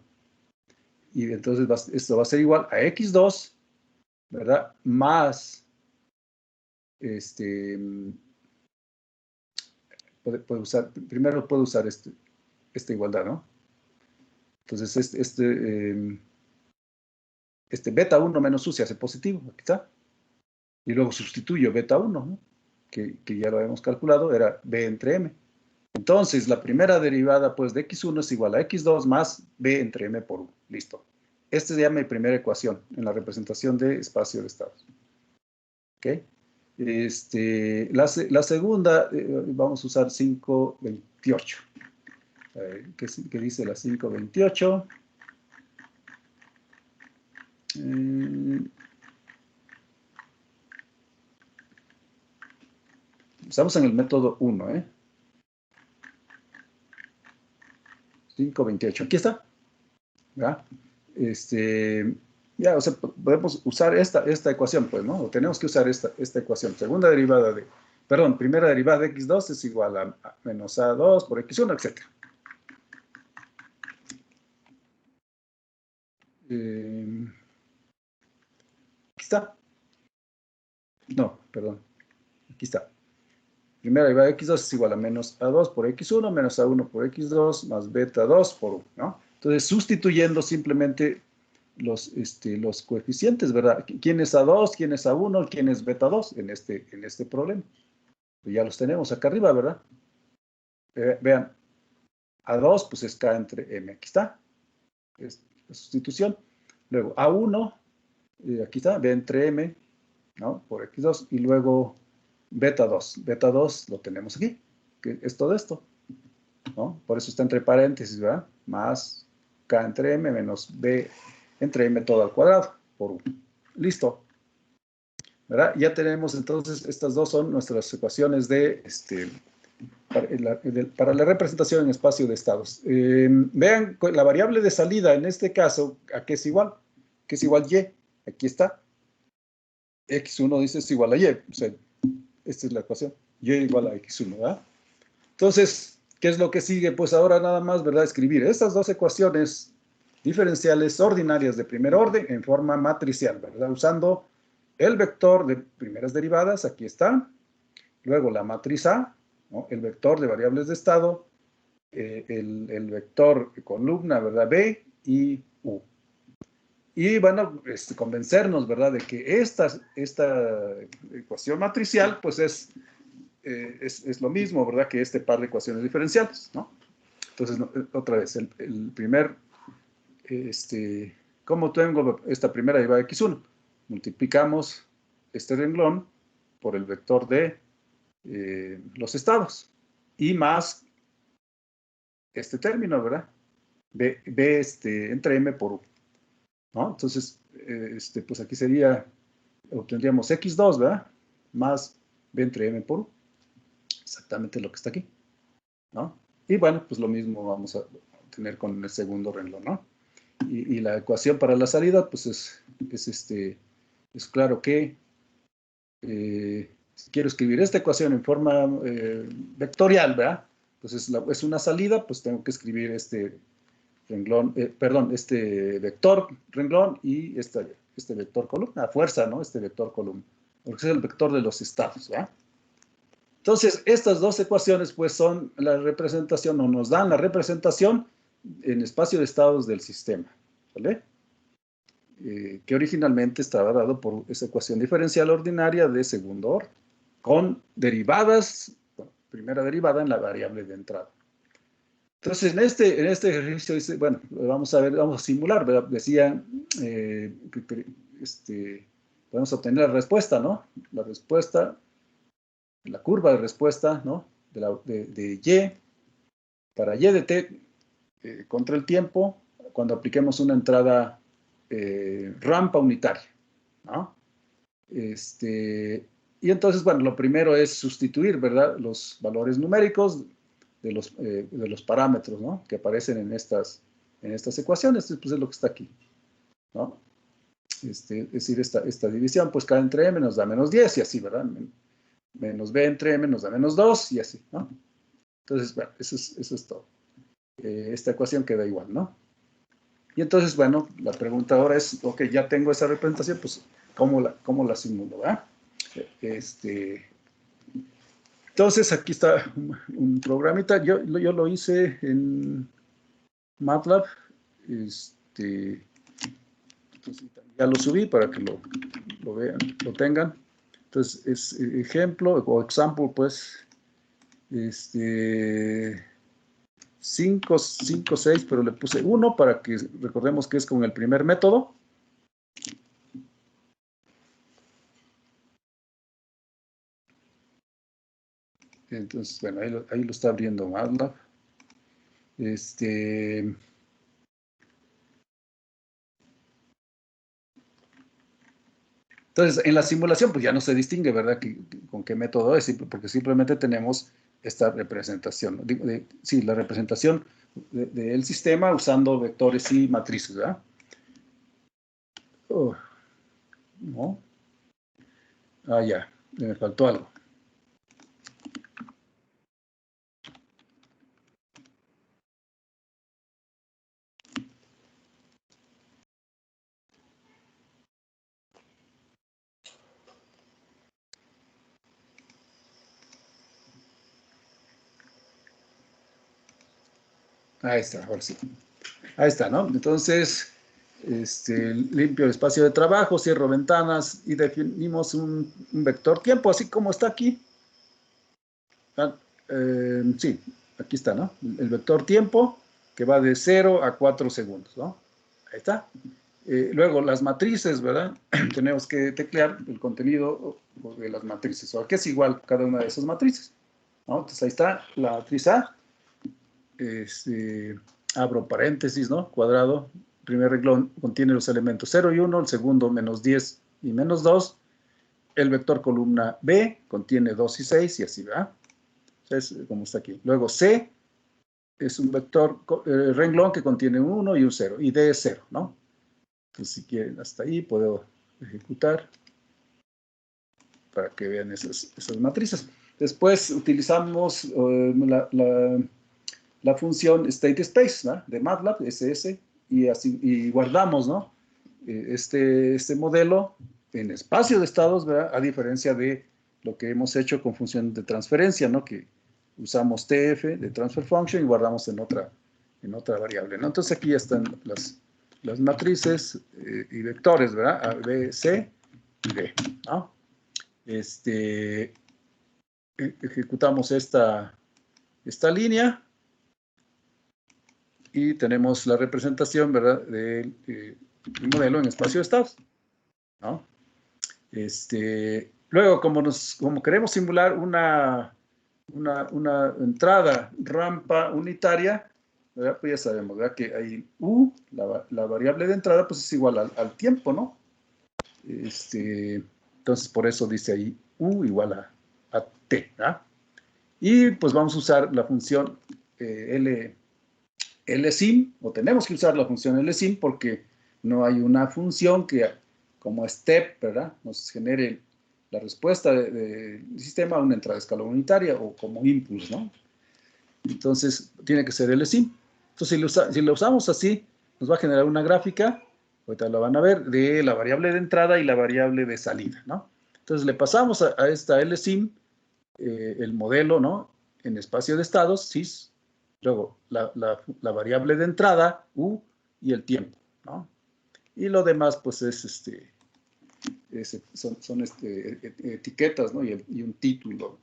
[SPEAKER 1] Y entonces esto va a ser igual a x2, ¿verdad? Más, puede usar, primero puedo usar esta igualdad, ¿no? Entonces, beta 1 menos u se hace positivo, aquí está. Y luego sustituyo beta 1, ¿no? que ya lo habíamos calculado, era b entre m. Entonces, la primera derivada, pues, de x1 es igual a x2 más b entre m por u. Listo. Esta es ya mi primera ecuación en la representación de espacio de estados. ¿Ok? La segunda, vamos a usar 5.28. ¿Qué dice la 5.28? Estamos en el método 1, ¿eh? 5.28. Aquí está. ¿Ya? Ya, o sea, podemos usar esta ecuación, pues, ¿no? O tenemos que usar esta ecuación. Segunda derivada primera derivada de x2 es igual a menos a2 por x1, etc. Aquí está. No, perdón. Aquí está. Primera derivada de x2 es igual a menos a2 por x1 menos a1 por x2 más beta 2 por u, ¿no? Entonces, sustituyendo simplemente los coeficientes, ¿verdad? ¿Quién es A2? ¿Quién es A1? ¿Quién es beta 2 en este problema? Pues ya los tenemos acá arriba, ¿verdad? Vean, A2 pues es K entre M. Aquí está. Es la sustitución. Luego A1, aquí está, B entre M, ¿no? Por X2. Y luego beta 2. Beta 2 lo tenemos aquí, que es todo esto, ¿no? Por eso está entre paréntesis, ¿verdad? Más K entre M menos B entre M todo al cuadrado por U. Listo. ¿Verdad? Ya tenemos entonces, estas dos son nuestras ecuaciones para la representación en espacio de estados. Vean, la variable de salida en este caso, ¿a qué es igual? ¿Qué es igual y? Aquí está. X1 dice es igual a y. O sea, esta es la ecuación. Y igual a X1, ¿verdad? Entonces, ¿qué es lo que sigue? Pues ahora nada más, ¿verdad? Escribir estas dos ecuaciones diferenciales ordinarias de primer orden en forma matricial, ¿verdad? Usando el vector de primeras derivadas, aquí está. Luego la matriz A, ¿no? El vector de variables de estado, el vector columna, ¿verdad? B y U. Y van a convencernos, ¿verdad?, de que esta ecuación matricial, pues es lo mismo, ¿verdad?, que este par de ecuaciones diferenciales, ¿no? Entonces, otra vez, el primer, ¿cómo tengo esta primera derivada de x1? Multiplicamos este renglón por el vector de los estados y más este término, ¿verdad? B entre m por u, ¿no? Entonces, pues aquí obtendríamos x2, ¿verdad? Más b entre m por u. Exactamente lo que está aquí, ¿no? Y bueno, pues lo mismo vamos a tener con el segundo renglón, ¿no? Y la ecuación para la salida, pues es claro que si quiero escribir esta ecuación en forma vectorial, ¿verdad? Pues es una salida, pues tengo que escribir este renglón, este vector renglón y este vector columna, a fuerza, ¿no? Este vector columna, porque es el vector de los estados, ¿verdad? Entonces, estas dos ecuaciones, pues, son la representación, o nos dan la representación en espacio de estados del sistema, ¿vale? Que originalmente estaba dado por esa ecuación diferencial ordinaria de segundo orden, con derivadas, bueno, primera derivada en la variable de entrada. Entonces, en este ejercicio dice, bueno, vamos a simular, ¿verdad? Decía podemos obtener la respuesta, ¿no? La respuesta, la curva de respuesta, ¿no? De Y, para Y de T contra el tiempo, cuando apliquemos una entrada rampa unitaria, ¿no? Y entonces, bueno, lo primero es sustituir, ¿verdad?, los valores numéricos de los parámetros, ¿no?, que aparecen en estas ecuaciones. Pues es lo que está aquí, ¿no? Es decir, esta división, pues K entre M nos da menos 10 y así, ¿verdad? Menos B entre M nos da menos 2 y así, ¿no? Entonces, bueno, eso es todo. Esta ecuación queda igual, ¿no? Y entonces, bueno, la pregunta ahora es, ok, ya tengo esa representación, pues, ¿cómo la simulo, verdad? Entonces, aquí está un programita. Yo lo hice en MATLAB. Entonces, ya lo subí para que lo vean, lo tengan. Entonces, es ejemplo o example, pues, 5, 6, pero le puse 1 para que recordemos que es con el primer método. Entonces, bueno, ahí lo está abriendo MATLAB. Entonces, en la simulación, pues ya no se distingue, ¿verdad?, con qué método es, porque simplemente tenemos esta representación, ¿no? Sí, la representación del sistema usando vectores y matrices, ¿verdad? Oh, no. Ah, ya, me faltó algo. Ahí está, ahora sí. Ahí está, ¿no? Entonces, limpio el espacio de trabajo, cierro ventanas y definimos un vector tiempo, así como está aquí. Sí, aquí está, ¿no? El vector tiempo que va de 0 a 4 segundos, ¿no? Ahí está. Luego, las matrices, ¿verdad? Tenemos que teclear el contenido de las matrices, o que es igual cada una de esas matrices, ¿no? Entonces, ahí está la matriz A. Abro paréntesis, ¿no? Cuadrado. El primer renglón contiene los elementos 0 y 1, el segundo menos 10 y menos 2. El vector columna B contiene 2 y 6 y así, ¿verdad? Es como está aquí. Luego C es un vector renglón que contiene un 1 y un 0, y D es 0, ¿no? Entonces, si quieren, hasta ahí puedo ejecutar para que vean esas matrices. Después utilizamos la función state space, ¿no?, de MATLAB, SS, y guardamos, ¿no?, este modelo en espacio de estados, ¿verdad?, a diferencia de lo que hemos hecho con función de transferencia, ¿no?, que usamos TF de transfer function y guardamos en otra variable, ¿no? Entonces aquí ya están las matrices y vectores, ¿verdad? A, B, C y D, ¿no? Ejecutamos esta línea y tenemos la representación, ¿verdad? Del modelo en espacio de estados, ¿no? Luego, como queremos simular una entrada rampa unitaria, ¿verdad? Pues ya sabemos, ¿verdad? Que hay U, la variable de entrada, pues es igual al tiempo, ¿no? Entonces, por eso dice ahí U igual a T, ¿verdad? Y pues vamos a usar la función LSIM, o tenemos que usar la función LSIM porque no hay una función que como step, ¿verdad? Nos genere la respuesta del sistema a una entrada de escala unitaria o como input, ¿no? Entonces, tiene que ser LSIM. Entonces, si lo usamos así, nos va a generar una gráfica, ahorita lo van a ver, de la variable de entrada y la variable de salida, ¿no? Entonces, le pasamos a esta LSIM el modelo, ¿no? En espacio de estados, SIS, luego la variable de entrada, U, y el tiempo, ¿no? Y lo demás, pues, son etiquetas, ¿no? Y un título,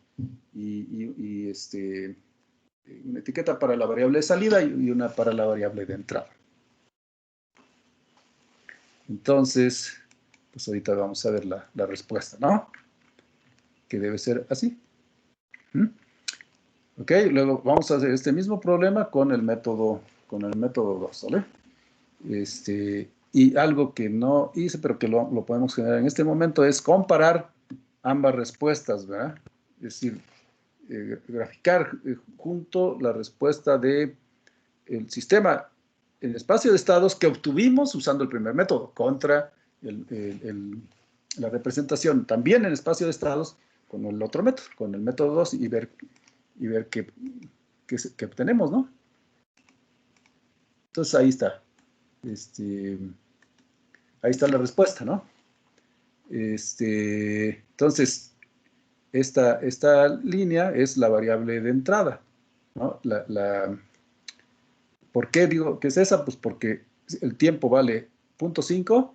[SPEAKER 1] y una etiqueta para la variable de salida y una para la variable de entrada. Entonces, pues ahorita vamos a ver la respuesta, ¿no? Que debe ser así. ¿Mm? Ok, luego vamos a hacer este mismo problema con el método 2, ¿vale? Y algo que no hice, pero que lo podemos generar en este momento, es comparar ambas respuestas, ¿verdad? Es decir, graficar junto la respuesta del sistema en espacio de estados que obtuvimos usando el primer método contra la representación también en espacio de estados con el otro método, con el método 2 y ver qué obtenemos, ¿no? Entonces ahí está. Ahí está la respuesta, ¿no? Entonces, esta línea es la variable de entrada, ¿no? ¿Por qué digo que es esa? Pues porque el tiempo vale 0.5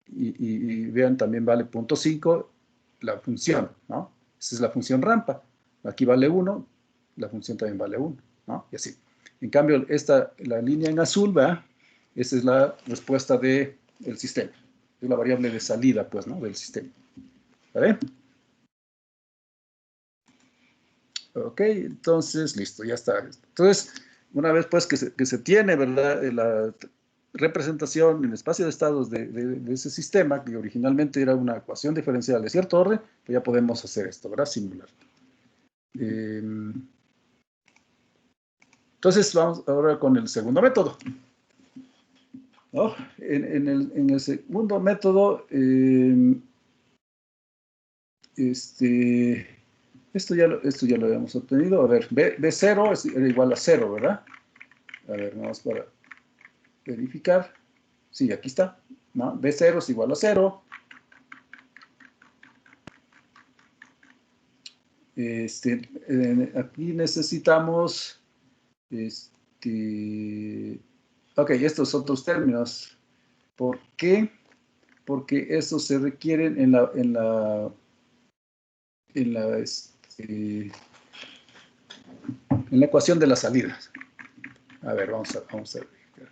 [SPEAKER 1] y vean, también vale 0.5 la función, ¿no? Esa es la función rampa. Aquí vale 1, la función también vale 1, ¿no? Y así. En cambio, la línea en azul, ¿verdad? Esa es la respuesta del sistema. Es la variable de salida, pues, ¿no? Del sistema. ¿Vale? Ok, entonces, listo, ya está. Entonces, una vez pues que se tiene, ¿verdad? La representación en espacio de estados de ese sistema, que originalmente era una ecuación diferencial de cierto orden, pues ya podemos hacer esto, ¿verdad? Simular. Entonces, vamos ahora con el segundo método, ¿no? En el segundo método, esto ya lo habíamos obtenido. A ver, B0 era igual a 0, ¿verdad? A ver, vamos para verificar. Sí, aquí está, ¿no? B0 es igual a 0. Aquí necesitamos, ok, estos otros términos. ¿Por qué? Porque estos se requieren en la ecuación de las salidas. A ver, vamos a verificar.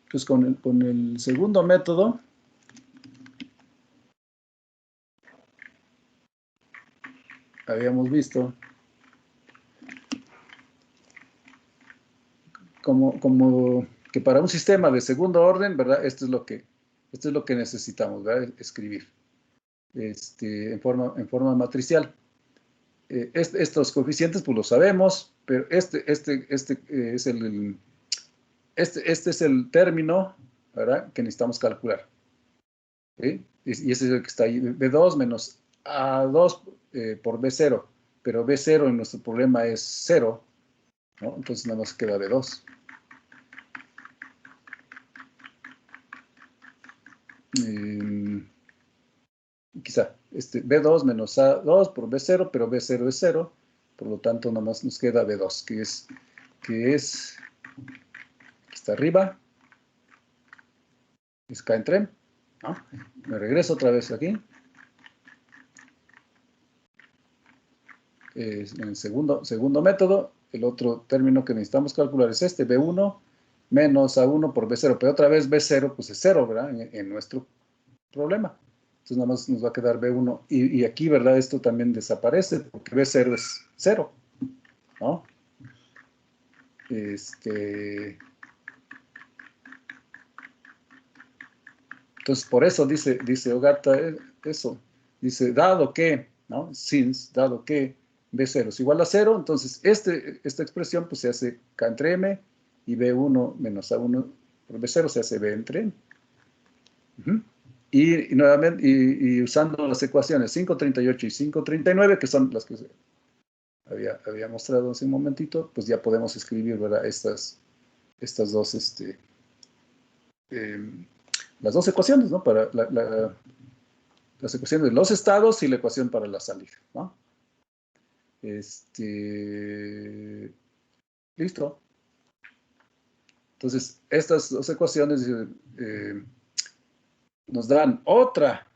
[SPEAKER 1] Entonces, con el segundo método, habíamos visto como que para un sistema de segundo orden, ¿verdad? Esto es lo que necesitamos, ¿verdad? Escribir en forma matricial. Estos coeficientes, pues los sabemos, pero este es el término, ¿verdad? Que necesitamos calcular. ¿Sí? Y ese es el que está ahí, B2 menos A2 por B0, pero B0 en nuestro problema es 0, ¿no? Entonces nada más queda B2. Quizá. B2 menos A2 por B0, pero B0 es 0, por lo tanto nomás nos queda B2, que es aquí está arriba, es K entre M, ¿no? Me regreso otra vez aquí. En el segundo método, el otro término que necesitamos calcular es este, B1 menos A1 por B0, pero otra vez B0 pues es 0, ¿verdad? En nuestro problema. Entonces nada más nos va a quedar B1 y aquí, ¿verdad? Esto también desaparece porque B0 es 0, ¿no? Entonces por eso dice Ogata eso. Dice, dado que, ¿no? Since, dado que B0 es igual a 0, entonces esta expresión pues se hace K entre M y B1 menos A1 por B0 se hace B entre M. Y nuevamente, y usando las ecuaciones 538 y 539, que son las que había mostrado hace un momentito, pues ya podemos escribir, ¿verdad? Estas dos, las dos ecuaciones, ¿no? Para las ecuaciones de los estados y la ecuación para la salida, ¿no? Listo. Entonces, estas dos ecuaciones nos dan otra,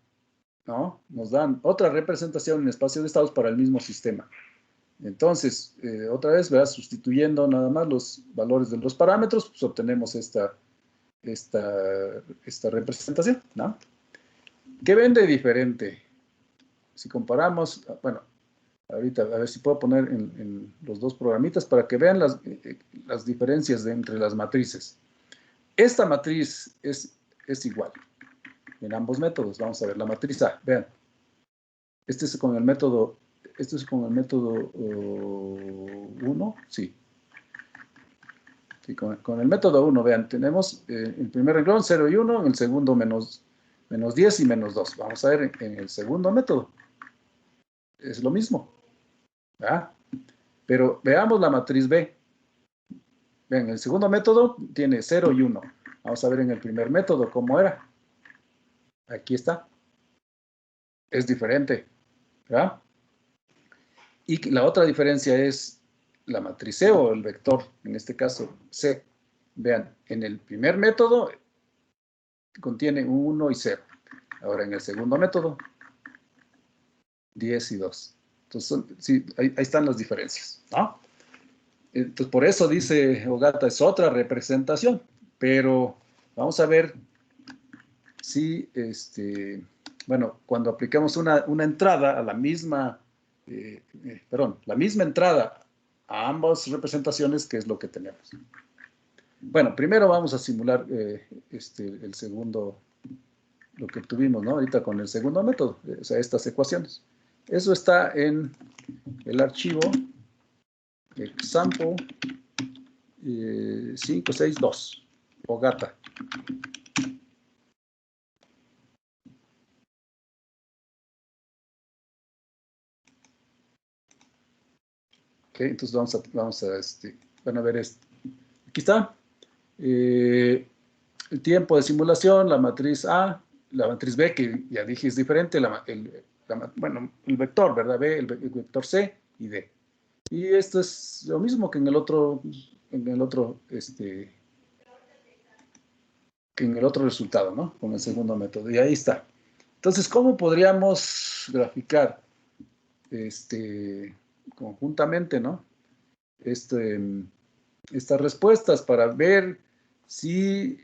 [SPEAKER 1] ¿no? Nos dan otra representación en espacio de estados para el mismo sistema. Entonces, otra vez, ¿verdad? Sustituyendo nada más los valores de los parámetros, pues obtenemos esta representación, ¿no? ¿Qué ven de diferente? Si comparamos, bueno, ahorita a ver si puedo poner en los dos programitas para que vean las diferencias entre las matrices. Esta matriz es igual en ambos métodos. Vamos a ver la matriz A, vean. Este es con el método 1, sí. Sí, con el método 1, vean, tenemos en primer renglón 0 y 1, en el segundo menos 10 y menos 2. Vamos a ver en el segundo método. Es lo mismo, ¿verdad? Pero veamos la matriz B. Vean, el segundo método tiene 0 y 1. Vamos a ver en el primer método cómo era. Aquí está. Es diferente, ¿verdad? Y la otra diferencia es la matriz C o el vector, en este caso C. Vean, en el primer método contiene 1 y 0. Ahora en el segundo método, 10 y 2. Entonces, sí, ahí están las diferencias, ¿no? Entonces, por eso dice Ogata, es otra representación. Pero vamos a ver si, bueno, cuando aplicamos una entrada a la misma, la misma entrada a ambas representaciones, ¿qué es lo que tenemos? Bueno, primero vamos a simular el segundo, lo que obtuvimos, ¿no? Ahorita con el segundo método, o sea, estas ecuaciones. Eso está en el archivo example 562, Ogata. Ok, entonces van a ver esto. Aquí está. El tiempo de simulación, la matriz A, la matriz B, que ya dije es diferente, bueno, el vector, ¿verdad? B, el vector C y D. Y esto es lo mismo que en el otro, que en el otro resultado, ¿no? Con el segundo método. Y ahí está. Entonces, ¿cómo podríamos graficar conjuntamente, ¿no? Estas respuestas para ver si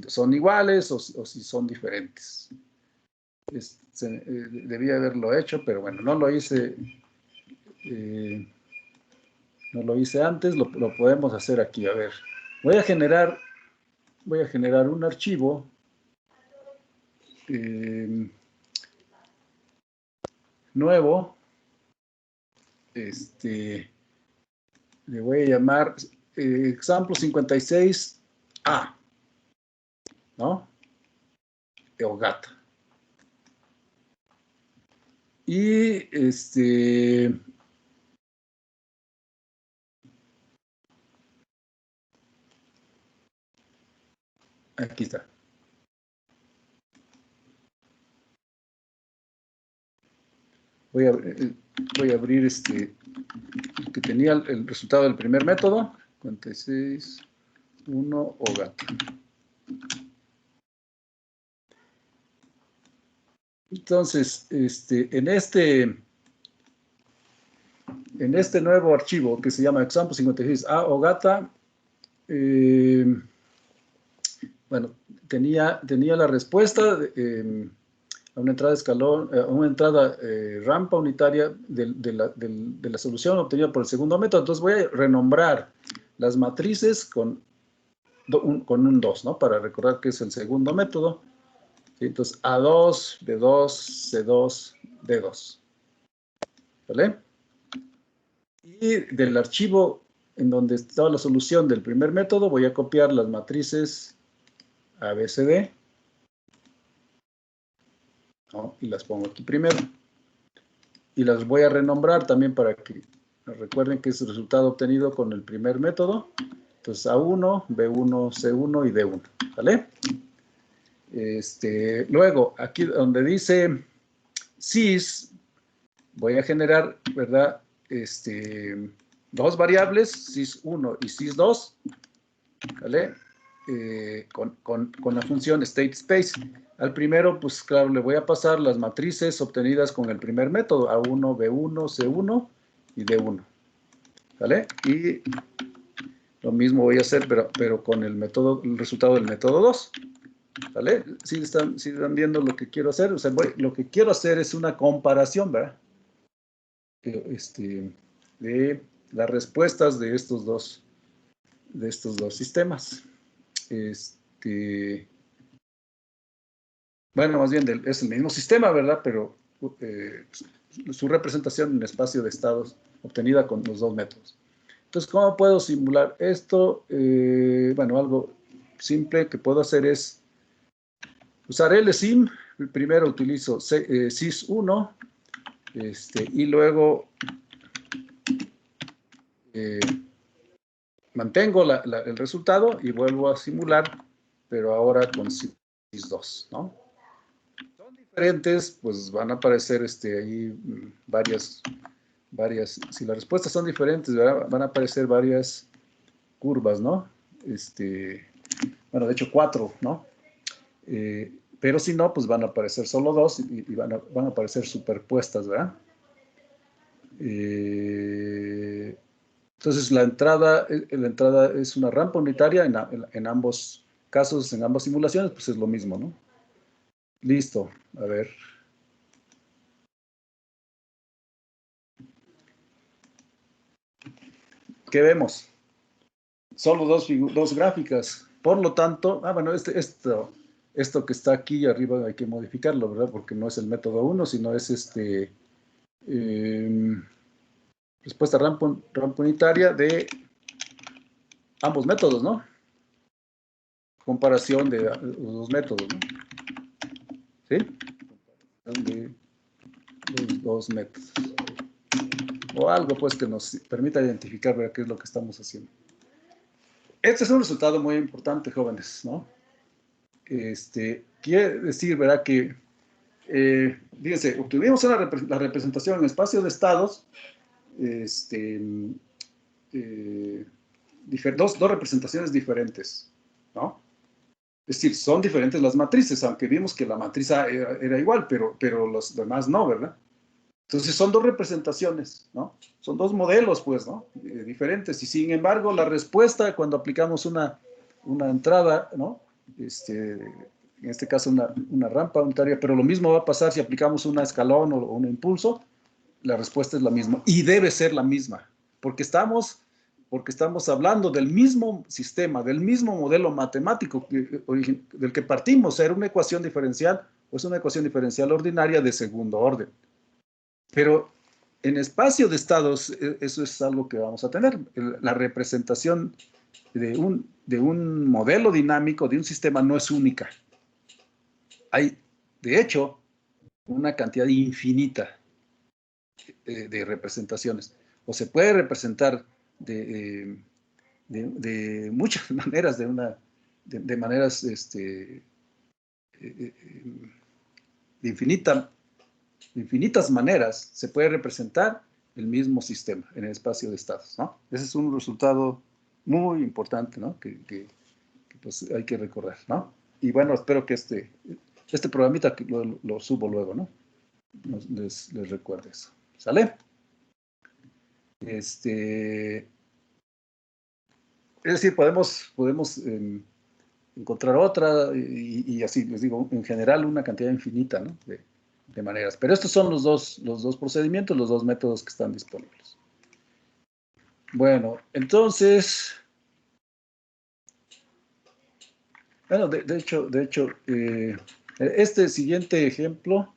[SPEAKER 1] son iguales o si son diferentes. Debía haberlo hecho, pero bueno, no lo hice. No lo hice antes, lo podemos hacer aquí. A ver, voy a generar un archivo nuevo. Le voy a llamar example 56A, ¿no? Ogata. Y aquí está. voy a abrir que tenía el resultado del primer método, 56, 1, OGATA. Entonces, en este nuevo archivo que se llama example 56A OGATA, bueno, tenía la respuesta a una entrada escalón, a una entrada rampa unitaria de la solución obtenida por el segundo método. Entonces voy a renombrar las matrices con un 2, ¿no? Para recordar que es el segundo método. ¿Sí? Entonces A2, B2, C2, D2. ¿Vale? Y del archivo en donde estaba la solución del primer método, voy a copiar las matrices ABCD, ¿no? Y las pongo aquí primero. Y las voy a renombrar también para que recuerden que es el resultado obtenido con el primer método. Entonces A1, B1, C1 y D1. ¿Vale? Luego, aquí donde dice sys, voy a generar, ¿verdad? Dos variables, sys1 y sys2, ¿vale? Con la función stateSpace. Al primero, pues claro, le voy a pasar las matrices obtenidas con el primer método, A1, B1, C1 y D1, ¿vale? Y lo mismo voy a hacer, pero con el resultado del método 2, ¿vale? ¿Sí están viendo lo que quiero hacer? O sea, lo que quiero hacer es una comparación, ¿verdad? De las respuestas de estos dos sistemas. Bueno, más bien es el mismo sistema, ¿verdad? Pero su representación en espacio de estados obtenida con los dos métodos. Entonces, ¿cómo puedo simular esto? Bueno, algo simple que puedo hacer es usar LSIM. Primero utilizo sys1 y luego mantengo el resultado y vuelvo a simular, pero ahora con sys2, ¿no? Son diferentes, pues van a aparecer ahí varias, si las respuestas son diferentes, ¿verdad? Van a aparecer varias curvas, ¿no? Bueno, de hecho 4, ¿no? Pero si no, pues van a aparecer solo 2 y van a aparecer superpuestas, ¿verdad? Entonces la entrada es una rampa unitaria en ambos casos, en ambas simulaciones, pues es lo mismo, ¿no? Listo, a ver. ¿Qué vemos? Solo dos gráficas. Por lo tanto, bueno, esto que está aquí arriba hay que modificarlo, ¿verdad? Porque no es el método 1, sino es respuesta rampa unitaria de ambos métodos, ¿no? Comparación de los dos métodos, ¿no? ¿Sí? De los dos métodos. O algo, pues, que nos permita identificar, ¿verdad?, qué es lo que estamos haciendo. Este es un resultado muy importante, jóvenes, ¿no? Quiere decir, ¿verdad?, que, fíjense, obtuvimos la representación en espacio de estados, dos representaciones diferentes, ¿no? Es decir, son diferentes las matrices, aunque vimos que la matriz A era igual, pero los demás no, ¿verdad? Entonces son dos representaciones, ¿no? Son dos modelos, pues, ¿no? Diferentes. Y sin embargo, la respuesta cuando aplicamos una entrada, ¿no? En este caso una rampa unitaria, pero lo mismo va a pasar si aplicamos un escalón o un impulso, la respuesta es la misma. Y debe ser la misma, porque estamos hablando del mismo sistema, del mismo modelo matemático del que partimos. Era una ecuación diferencial, o es una ecuación diferencial ordinaria de segundo orden. Pero en espacio de estados, eso es algo que vamos a tener. La representación de un modelo dinámico, de un sistema, no es única. Hay, de hecho, una cantidad infinita de representaciones. O se puede representar de muchas maneras, de maneras de infinita de infinitas maneras se puede representar el mismo sistema en el espacio de estados, ¿no? Ese es un resultado muy importante, ¿no? Que pues hay que recordar, ¿no? Y bueno, espero que este programita lo subo luego, ¿no? Les recuerde eso. ¿Sale? Es decir, podemos encontrar otra y así, les digo, en general una cantidad infinita, ¿no? de maneras. Pero estos son los dos procedimientos, los dos métodos que están disponibles. Bueno, entonces, bueno, de hecho, este siguiente ejemplo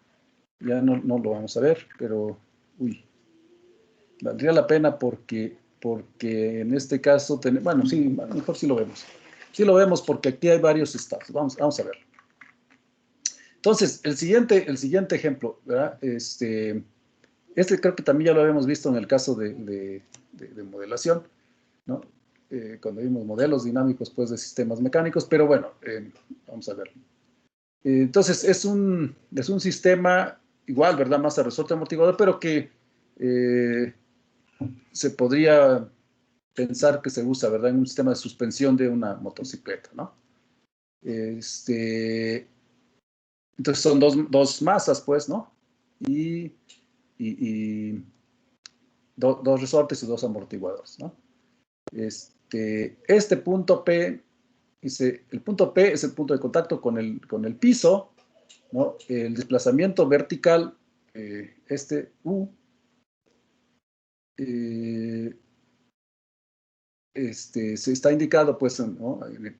[SPEAKER 1] ya no lo vamos a ver, pero, uy, valdría la pena porque en este caso, bueno, sí, mejor sí lo vemos. Sí lo vemos porque aquí hay varios estados. Vamos a verlo. Entonces, el siguiente ejemplo, ¿verdad? Este creo que también ya lo habíamos visto en el caso de modelación, ¿no? Cuando vimos modelos dinámicos, pues, de sistemas mecánicos, pero bueno, vamos a verlo. Entonces, es un sistema igual, ¿verdad? Masa, resorte, amortiguador, pero que se podría pensar que se usa, ¿verdad? En un sistema de suspensión de una motocicleta, ¿no? Entonces son dos masas, pues, ¿no? Y dos resortes y dos amortiguadores, ¿no? Este punto P, el punto P es el punto de contacto con el piso, ¿no? El desplazamiento vertical, U, se está indicado, pues, ¿no? En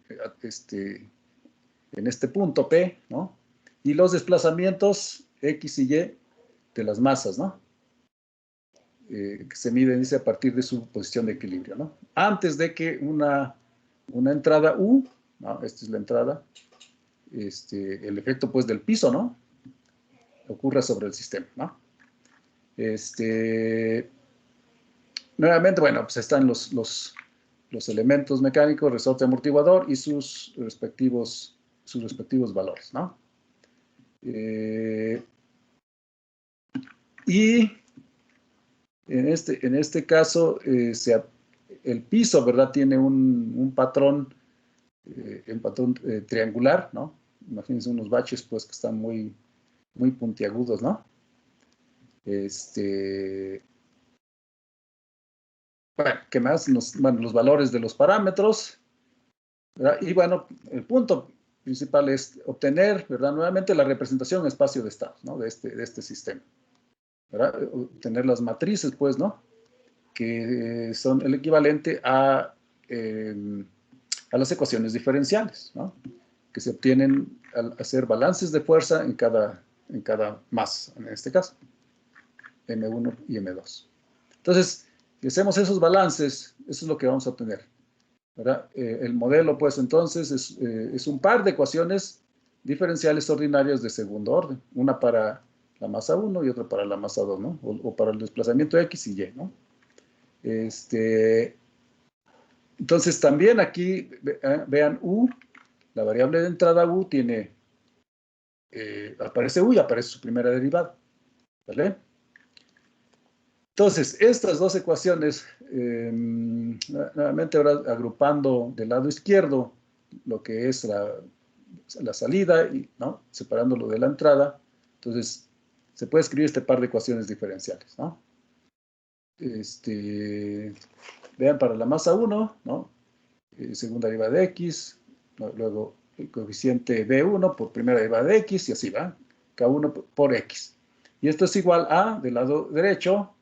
[SPEAKER 1] este punto P, ¿no? Y los desplazamientos X y Y de las masas, ¿no? Que se miden, dice, a partir de su posición de equilibrio, ¿no? Antes de que una entrada U, ¿no? Esta es la entrada, el efecto, pues, del piso, ¿no? Ocurra sobre el sistema, ¿no? Nuevamente, bueno, pues están los elementos mecánicos, resorte, amortiguador y sus respectivos valores, ¿no? Y en este caso, el piso, ¿verdad? Tiene un patrón, triangular, ¿no? Imagínense unos baches, pues, que están muy, muy puntiagudos, ¿no? Bueno, ¿qué más? Los valores de los parámetros, ¿verdad? Y bueno, el punto principal es obtener, ¿verdad? Nuevamente la representación en espacio de estados, ¿no? De este sistema, ¿verdad? Obtener las matrices, pues, ¿no? Que son el equivalente a las ecuaciones diferenciales, ¿no? Que se obtienen al hacer balances de fuerza en cada masa, en este caso, M1 y M2. Entonces, si hacemos esos balances, eso es lo que vamos a obtener, ¿verdad? El modelo, pues, entonces, es un par de ecuaciones diferenciales ordinarias de segundo orden, una para la masa 1 y otra para la masa 2, ¿no? O para el desplazamiento X y Y, ¿no? Entonces, también aquí, vean U, la variable de entrada U tiene, aparece U y aparece su primera derivada, ¿vale? Entonces, estas dos ecuaciones, nuevamente ahora agrupando del lado izquierdo lo que es la salida, ¿no? Separándolo de la entrada, entonces se puede escribir este par de ecuaciones diferenciales, ¿no? Vean, para la masa 1, ¿no? Segunda derivada de X, ¿no? Luego el coeficiente B1 por primera derivada de X, y así va, K1 por X. Y esto es igual a, del lado derecho,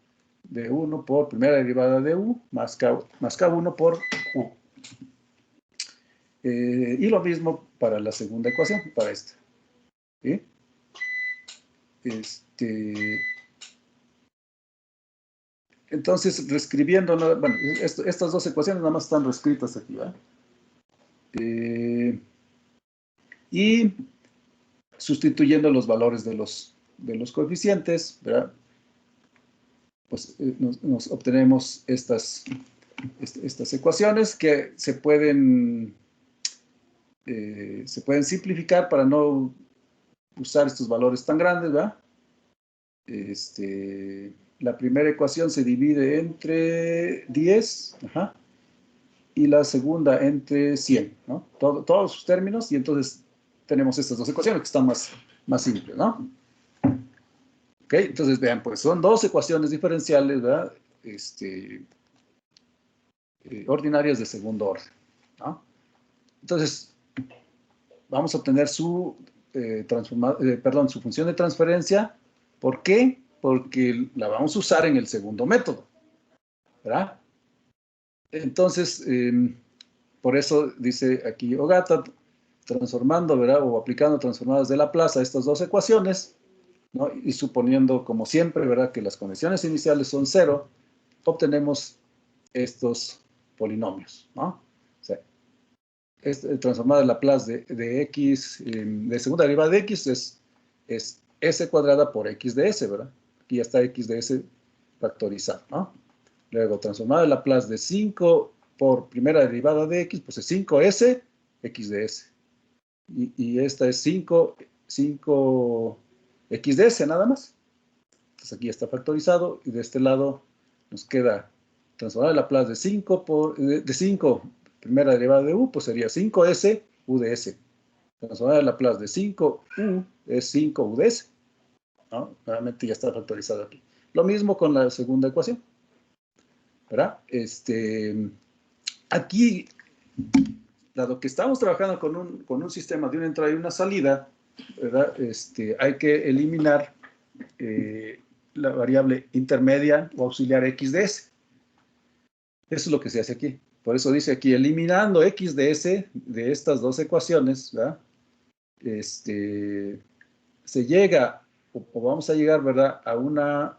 [SPEAKER 1] D1 por primera derivada de U, más K1 por U. Y lo mismo para la segunda ecuación, para esta. ¿Sí? Entonces, reescribiendo, bueno, estas dos ecuaciones nada más están reescritas aquí, ¿verdad? Y sustituyendo los valores de los coeficientes, ¿verdad? Pues nos obtenemos estas ecuaciones que se pueden simplificar para no usar estos valores tan grandes, ¿verdad? la primera ecuación se divide entre 10, ajá, y la segunda entre 100, ¿no? Todos sus términos, y entonces tenemos estas dos ecuaciones que están más simples, ¿no? Ok, entonces vean, pues son dos ecuaciones diferenciales, ¿verdad? Ordinarias de segundo orden, ¿no? Entonces, vamos a obtener su función de transferencia. ¿Por qué? Porque la vamos a usar en el segundo método, ¿verdad? Entonces, por eso dice aquí Ogata, transformando, ¿verdad? O aplicando transformadas de Laplace a estas dos ecuaciones, ¿no? Y suponiendo, como siempre, ¿verdad? Que las condiciones iniciales son 0, obtenemos estos polinomios, ¿no? O sea, transformada de Laplace de x, de segunda derivada de x es s cuadrada por x de s, ¿verdad? Aquí ya está x de s factorizado, ¿no? Luego, transformada de Laplace de 5 por primera derivada de x, pues es 5s x de s. Y esta es 5x de s nada más. Entonces aquí ya está factorizado, y de este lado nos queda transformar el Laplace de 5 primera derivada de u, pues sería 5s u de s. Transformar el Laplace de 5u es 5u de s, ¿no? Nuevamente ya está factorizado aquí. Lo mismo con la segunda ecuación, ¿verdad? Aquí, dado que estamos trabajando con un sistema de una entrada y una salida, ¿verdad? Hay que eliminar la variable intermedia o auxiliar x de s. Eso es lo que se hace aquí. Por eso dice aquí, eliminando x de s de estas dos ecuaciones, ¿verdad? Se llega, o vamos a llegar, ¿verdad?, a una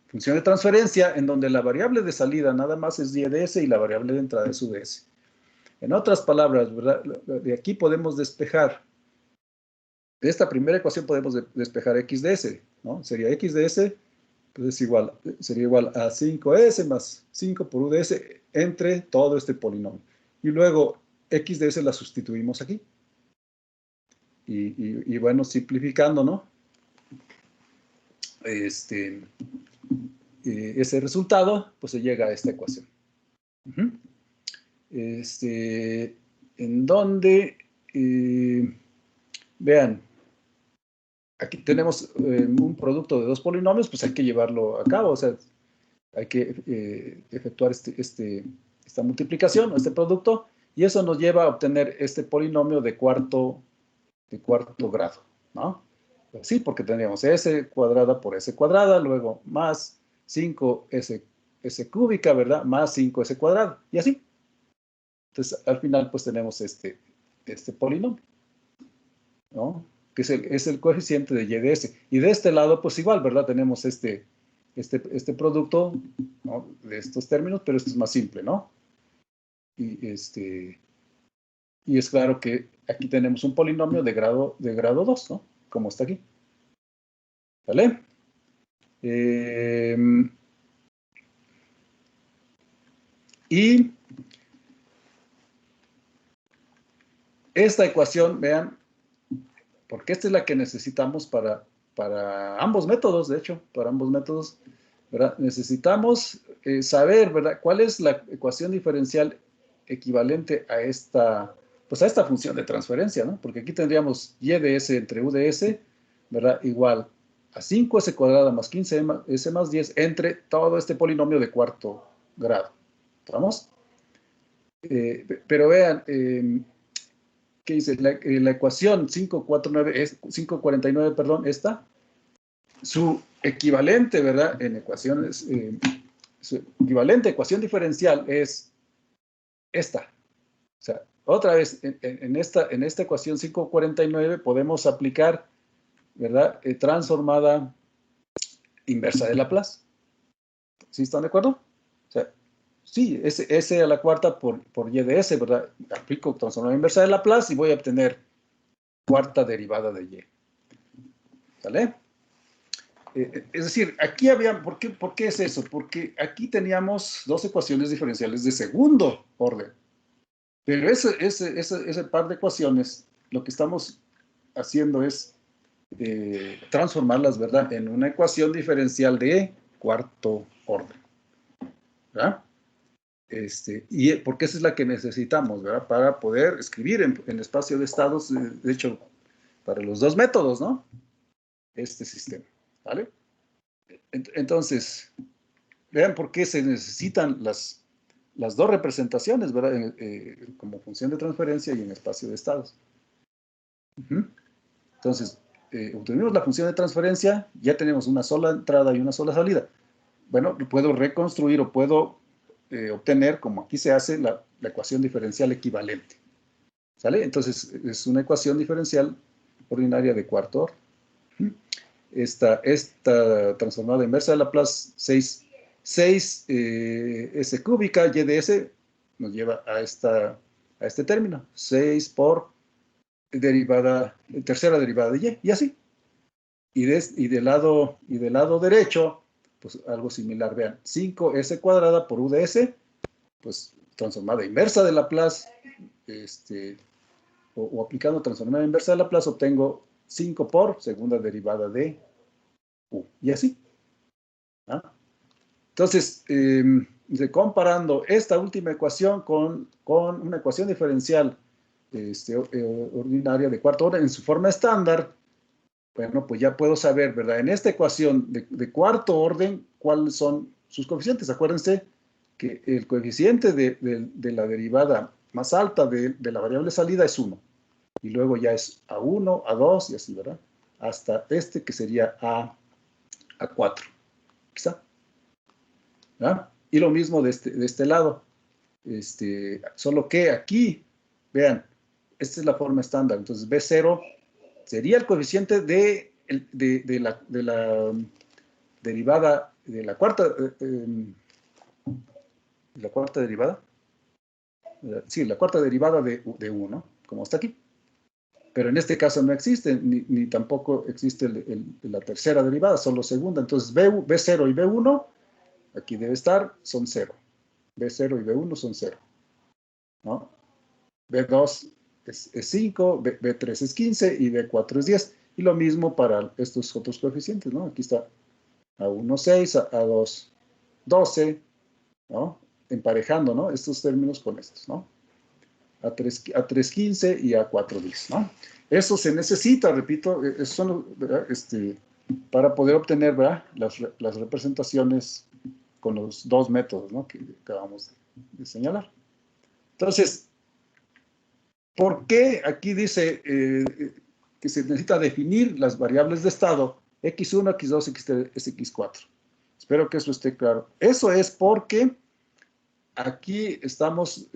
[SPEAKER 1] función de transferencia en donde la variable de salida nada más es y de s y la variable de entrada es u de s. En otras palabras, ¿verdad?, de aquí podemos despejar, de esta primera ecuación podemos despejar x de s, ¿no? Sería x de s, pues sería igual a 5s más 5 por u de s entre todo este polinomio. Y luego x de s la sustituimos aquí. Y bueno, simplificando, ¿no? Ese resultado, pues se llega a esta ecuación. En donde, vean, aquí tenemos un producto de dos polinomios, pues hay que llevarlo a cabo, o sea, hay que efectuar esta multiplicación, este producto, y eso nos lleva a obtener este polinomio de cuarto grado, ¿no? Sí, porque tendríamos s cuadrada por s cuadrada, luego más 5s cúbica, ¿verdad? Más 5s cuadrado, y así. Entonces, al final, pues tenemos este polinomio, ¿no? Que es el coeficiente de y de s. Y de este lado, pues igual, ¿verdad? Tenemos este producto, ¿no?, de estos términos, pero este es más simple, ¿no? Y es claro que aquí tenemos un polinomio de grado 2, ¿no? Como está aquí. ¿Vale? Y esta ecuación, vean, porque esta es la que necesitamos para ambos métodos, de hecho, para ambos métodos, ¿verdad? Necesitamos saber, ¿verdad?, cuál es la ecuación diferencial equivalente a esta función de transferencia, ¿no? Porque aquí tendríamos y de s entre u de s, ¿verdad?, igual a 5s cuadrada más 15s más 10 entre todo este polinomio de cuarto grado. ¿Estamos? Pero vean, ¿qué dice? La ecuación 549, perdón, esta, su equivalente, ¿verdad?, en ecuaciones, su equivalente ecuación diferencial es esta. O sea, otra vez, en esta ecuación 549 podemos aplicar, ¿verdad?, transformada inversa de Laplace. ¿Sí están de acuerdo? O sea, sí, S a la cuarta por y de S, ¿verdad? Aplico transformada inversa de Laplace y voy a obtener cuarta derivada de y. ¿Vale? Es decir, aquí había, ¿por qué es eso? Porque aquí teníamos dos ecuaciones diferenciales de segundo orden. Pero ese par de ecuaciones, lo que estamos haciendo es transformarlas, ¿verdad?, en una ecuación diferencial de cuarto orden, ¿verdad? Porque esa es la que necesitamos, ¿verdad?, para poder escribir en espacio de estados, de hecho, para los dos métodos, ¿no? Este sistema, ¿vale? Entonces, vean por qué se necesitan las dos representaciones, ¿verdad? Como función de transferencia y en espacio de estados. Entonces, obtuvimos la función de transferencia, ya tenemos una sola entrada y una sola salida. Bueno, puedo reconstruir o puedo obtener, como aquí se hace, la ecuación diferencial equivalente. ¿Sale? Entonces, es una ecuación diferencial ordinaria de cuarto orden. Esta transformada inversa de Laplace 6 S cúbica y de S nos lleva a este término. 6 por tercera derivada de Y, y así. Y del lado derecho, pues algo similar, vean, 5S cuadrada por U de S, pues transformada inversa de Laplace, o aplicando transformada inversa de Laplace, obtengo 5 por segunda derivada de U, y así. ¿Ah? Entonces, comparando esta última ecuación con una ecuación diferencial ordinaria de cuarto orden en su forma estándar, bueno, pues ya puedo saber, ¿verdad? En esta ecuación de cuarto orden, ¿cuáles son sus coeficientes? Acuérdense que el coeficiente de la derivada más alta de la variable salida es 1. Y luego ya es A1, A2 y así, ¿verdad? Hasta este que sería A4. ¿Está? ¿Ah? Y lo mismo de este lado. Solo que aquí, vean, esta es la forma estándar. Entonces, B0 sería el coeficiente de la derivada, de la cuarta derivada. Sí, la cuarta derivada de U, ¿no? Como está aquí. Pero en este caso no existe, ni tampoco existe la tercera derivada, solo segunda. Entonces, B0 y B1, aquí debe estar, son 0. B0 y B1 son 0, ¿no? B2 es 5, B3 es 15 y B4 es 10. Y lo mismo para estos otros coeficientes, ¿no? Aquí está A1 6, A2 12, ¿no? Emparejando, ¿no? Estos términos con estos, ¿no? A3 15 y A4 10, ¿no? Eso se necesita, repito, para poder obtener, ¿verdad?, las representaciones con los dos métodos, ¿no?, que acabamos de señalar. Entonces, ¿por qué aquí dice que se necesita definir las variables de estado x1, x2, x3, x4? Espero que eso esté claro. Eso es porque aquí estamos,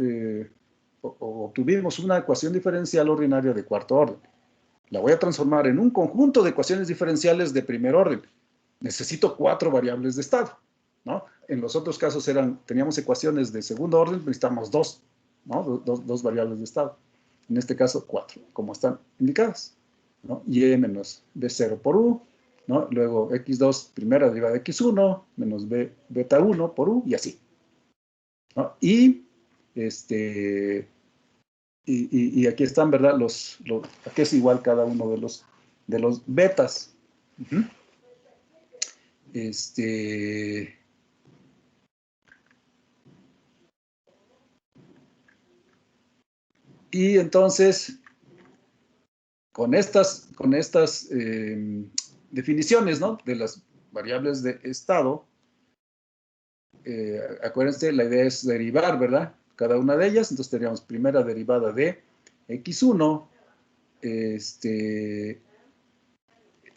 [SPEAKER 1] obtuvimos una ecuación diferencial ordinaria de cuarto orden. La voy a transformar en un conjunto de ecuaciones diferenciales de primer orden. Necesito 4 variables de estado, ¿no? En los otros casos teníamos ecuaciones de segundo orden, necesitamos 2, ¿no? Dos variables de estado. En este caso, 4, como están indicadas, ¿no? Y menos B0 por U, ¿no? Luego X2, primera derivada de X1, menos beta 1 por U, y así, ¿no? Y aquí están, ¿verdad? Aquí es igual cada uno de los betas. Y entonces, con estas definiciones, ¿no?, de las variables de estado, acuérdense, la idea es derivar, ¿verdad?, cada una de ellas. Entonces tendríamos primera derivada de x1,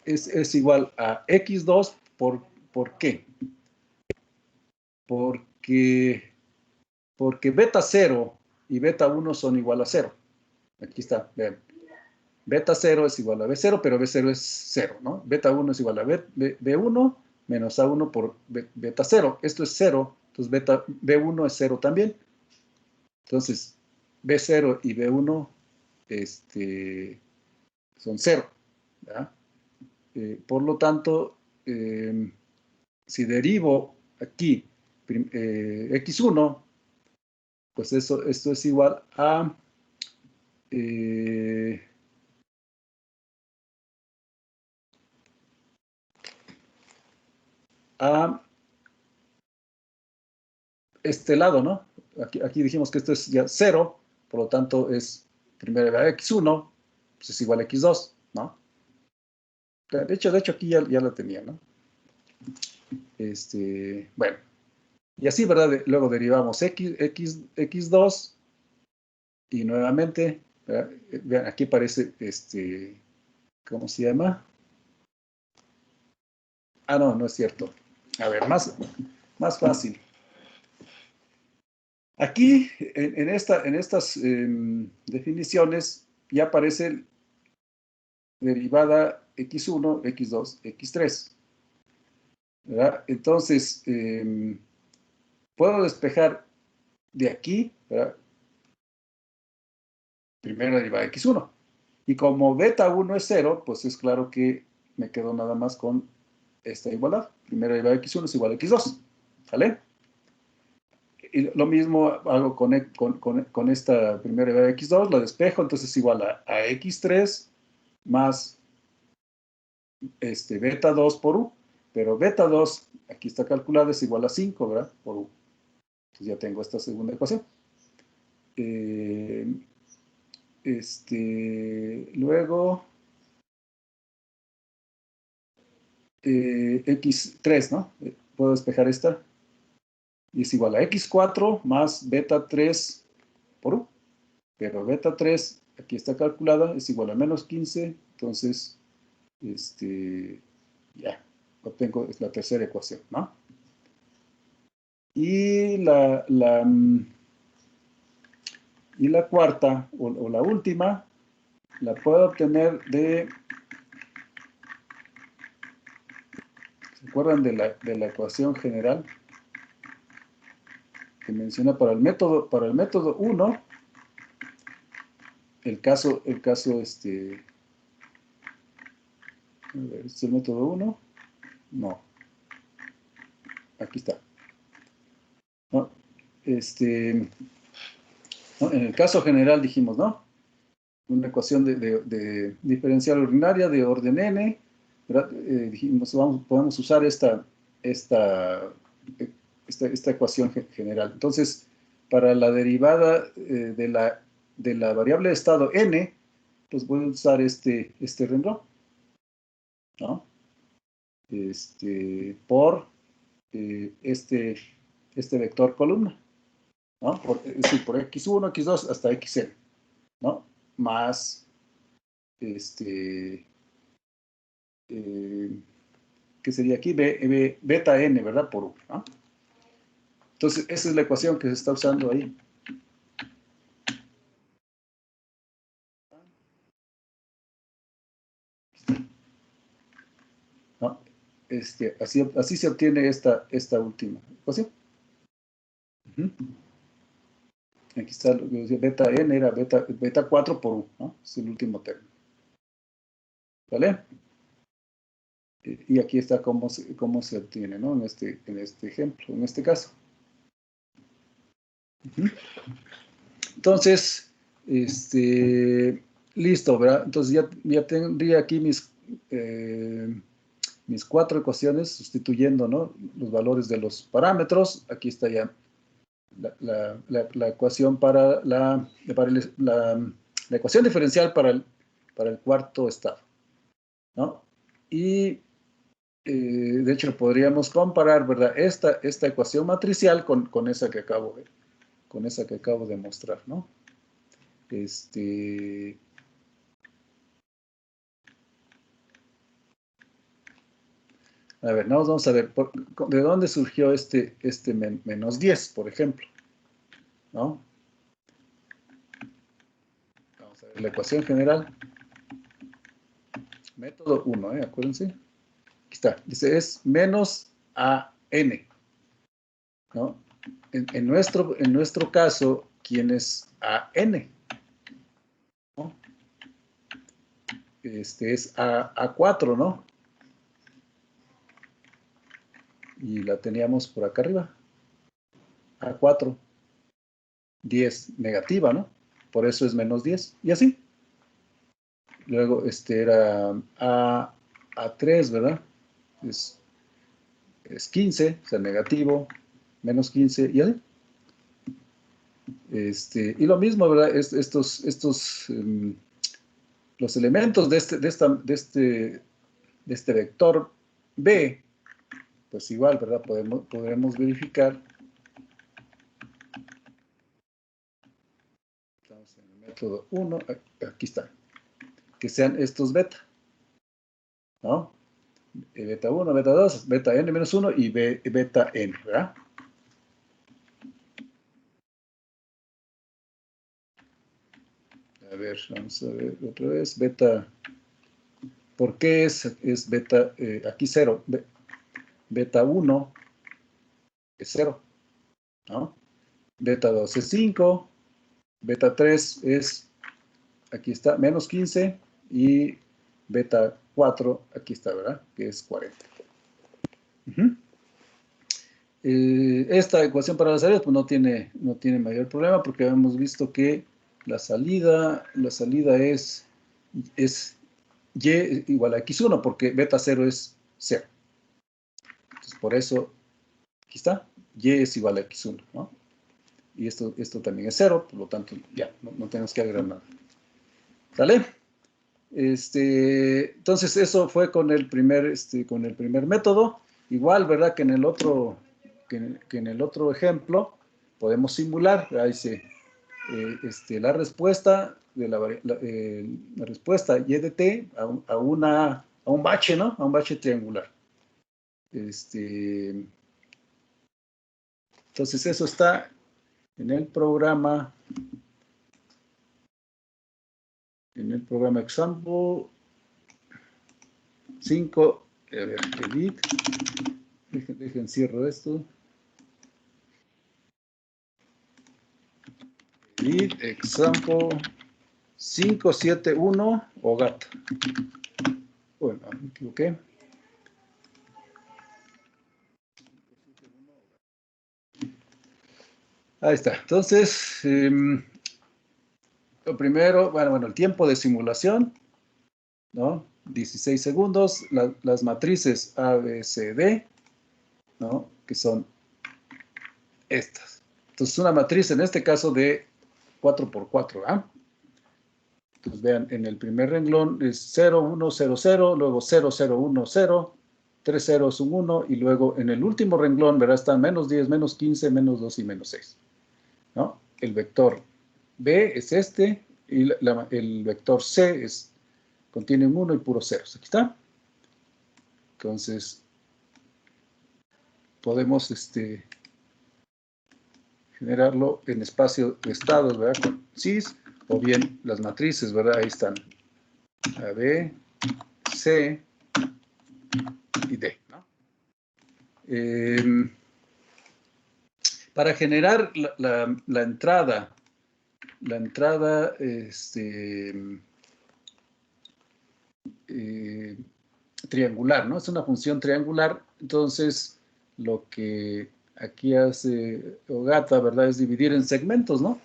[SPEAKER 1] es igual a x2 ¿por qué? Porque beta 0 y beta 1 son igual a 0. Aquí está, vean. Beta 0 es igual a B0, pero B0 es 0, ¿no? Beta 1 es igual a B1 menos A1 por beta 0. Esto es 0, entonces B1 es 0 también. Entonces, B0 y B1 son 0, ¿verdad? Por lo tanto, si derivo aquí x1, pues esto es igual a a este lado, ¿no? Aquí dijimos que esto es ya 0, por lo tanto es primera derivada de x1, pues es igual a x2, ¿no? De hecho aquí ya la tenía, ¿no? Bueno, y así, ¿verdad? Luego derivamos x2 y nuevamente, ¿verdad? Vean, aquí aparece, ¿cómo se llama? Ah, no es cierto. A ver, más fácil. Aquí, en estas definiciones, ya aparece derivada x1, x2, x3. ¿Verdad? Entonces, puedo despejar de aquí, ¿verdad? Primera derivada de x1. Y como beta 1 es 0, pues es claro que me quedo nada más con esta igualdad. Primera derivada de x1 es igual a x2. ¿Sale? Y lo mismo hago con esta primera derivada de x2, la despejo, entonces es igual a x3 más beta 2 por u. Pero beta 2, aquí está calculada, es igual a 5, ¿verdad? Por u. Entonces ya tengo esta segunda ecuación. Luego, x3, ¿no? Puedo despejar esta. Y es igual a x4 más beta 3 por u. Pero beta 3, aquí está calculada, es igual a menos 15. Entonces, ya, obtengo la tercera ecuación, ¿no? Y la cuarta, o la última, la puedo obtener de... ¿Se acuerdan de la ecuación general que menciona para el método 1? El caso, a ver, ¿este es el método 1? No. Aquí está. No, ¿no? En el caso general dijimos, ¿no? Una ecuación de diferencial ordinaria de orden n, ¿verdad? Dijimos, podemos usar esta ecuación general. Entonces, para la derivada de la variable de estado n, pues voy a usar este renglón, ¿no? Por este vector columna, ¿no? Es decir, por x1, x2 hasta xn, ¿no? Más, ¿qué sería aquí? Beta n, ¿verdad? Por u, ¿no? Entonces, esa es la ecuación que se está usando ahí. ¿No? Así se obtiene esta última ecuación. Aquí está lo que decía, beta n era beta 4 por u, ¿no? Es el último término. ¿Vale? Y aquí está cómo se obtiene, ¿no? En este ejemplo, en este caso. Entonces, listo, ¿verdad? Entonces ya tendría aquí mis 4 ecuaciones sustituyendo, ¿no? Los valores de los parámetros. Aquí está ya la ecuación para la ecuación diferencial para el cuarto estado, ¿no? Y de hecho podríamos comparar, ¿verdad? Esta ecuación matricial con esa que acabo de mostrar, ¿no? A ver, vamos a ver, ¿de dónde surgió menos 10, por ejemplo? ¿No? Vamos a ver la ecuación general. Método 1, acuérdense. Aquí está. Dice, es menos AN, ¿no? En nuestro caso, ¿quién es AN? ¿No? Es A4, ¿no? Y la teníamos por acá arriba. A4. 10 negativa, ¿no? Por eso es menos 10. Y así. Luego, era A3, ¿verdad? Es es 15, o sea, negativo, menos 15, y así. Y lo mismo, ¿verdad? Los elementos de este vector B, pues igual, ¿verdad? Podremos verificar. Estamos en el método 1, aquí está, que sean estos beta, ¿no? Beta 1, beta 2, beta n menos 1 y beta n, ¿verdad? A ver, vamos a ver otra vez. Beta, ¿por qué es beta? Aquí 0. Beta 1 es 0, ¿no? Beta 2 es 5. Beta 3 es, aquí está, menos 15. Y beta 4, aquí está, ¿verdad? Que es 40. Esta ecuación para las salidas pues no tiene mayor problema porque hemos visto que la salida es y igual a x1 porque beta 0 es 0. Entonces por eso, aquí está, y es igual a x1, ¿no? Y esto también es 0, por lo tanto ya, no tenemos que agregar nada. ¿Sale? Entonces eso fue con el primer método. Igual, ¿verdad? Que en el otro ejemplo podemos simular. Ahí dice la respuesta de la respuesta y de t a un bache, ¿no? A un bache triangular. Entonces eso está en el programa. Example 5. A ver, edit. Dejen cierro esto. Edit example 571 OGAT. Bueno, me equivoqué. Ahí está. Entonces, lo primero, bueno, el tiempo de simulación, ¿no? 16 segundos. Las matrices A, B, C, D, ¿no? Que son estas. Entonces, una matriz en este caso de 4x4, ¿ah? Entonces, vean, en el primer renglón es 0, 1, 0, 0, luego 0, 0, 1, 0, 3 ceros, un 1, y luego en el último renglón, verá, están menos 10, menos 15, menos 2 y menos 6, ¿no? El vector B es este, y el vector C contiene un 1 y puros ceros. Aquí está. Entonces, podemos generarlo en espacio de estados, ¿verdad? Con cis, o bien las matrices, ¿verdad? Ahí están. A, B, C y D, ¿no? Para generar la entrada, triangular, ¿no? Es una función triangular, entonces lo que aquí hace Ogata, ¿verdad? Es dividir en segmentos, ¿no?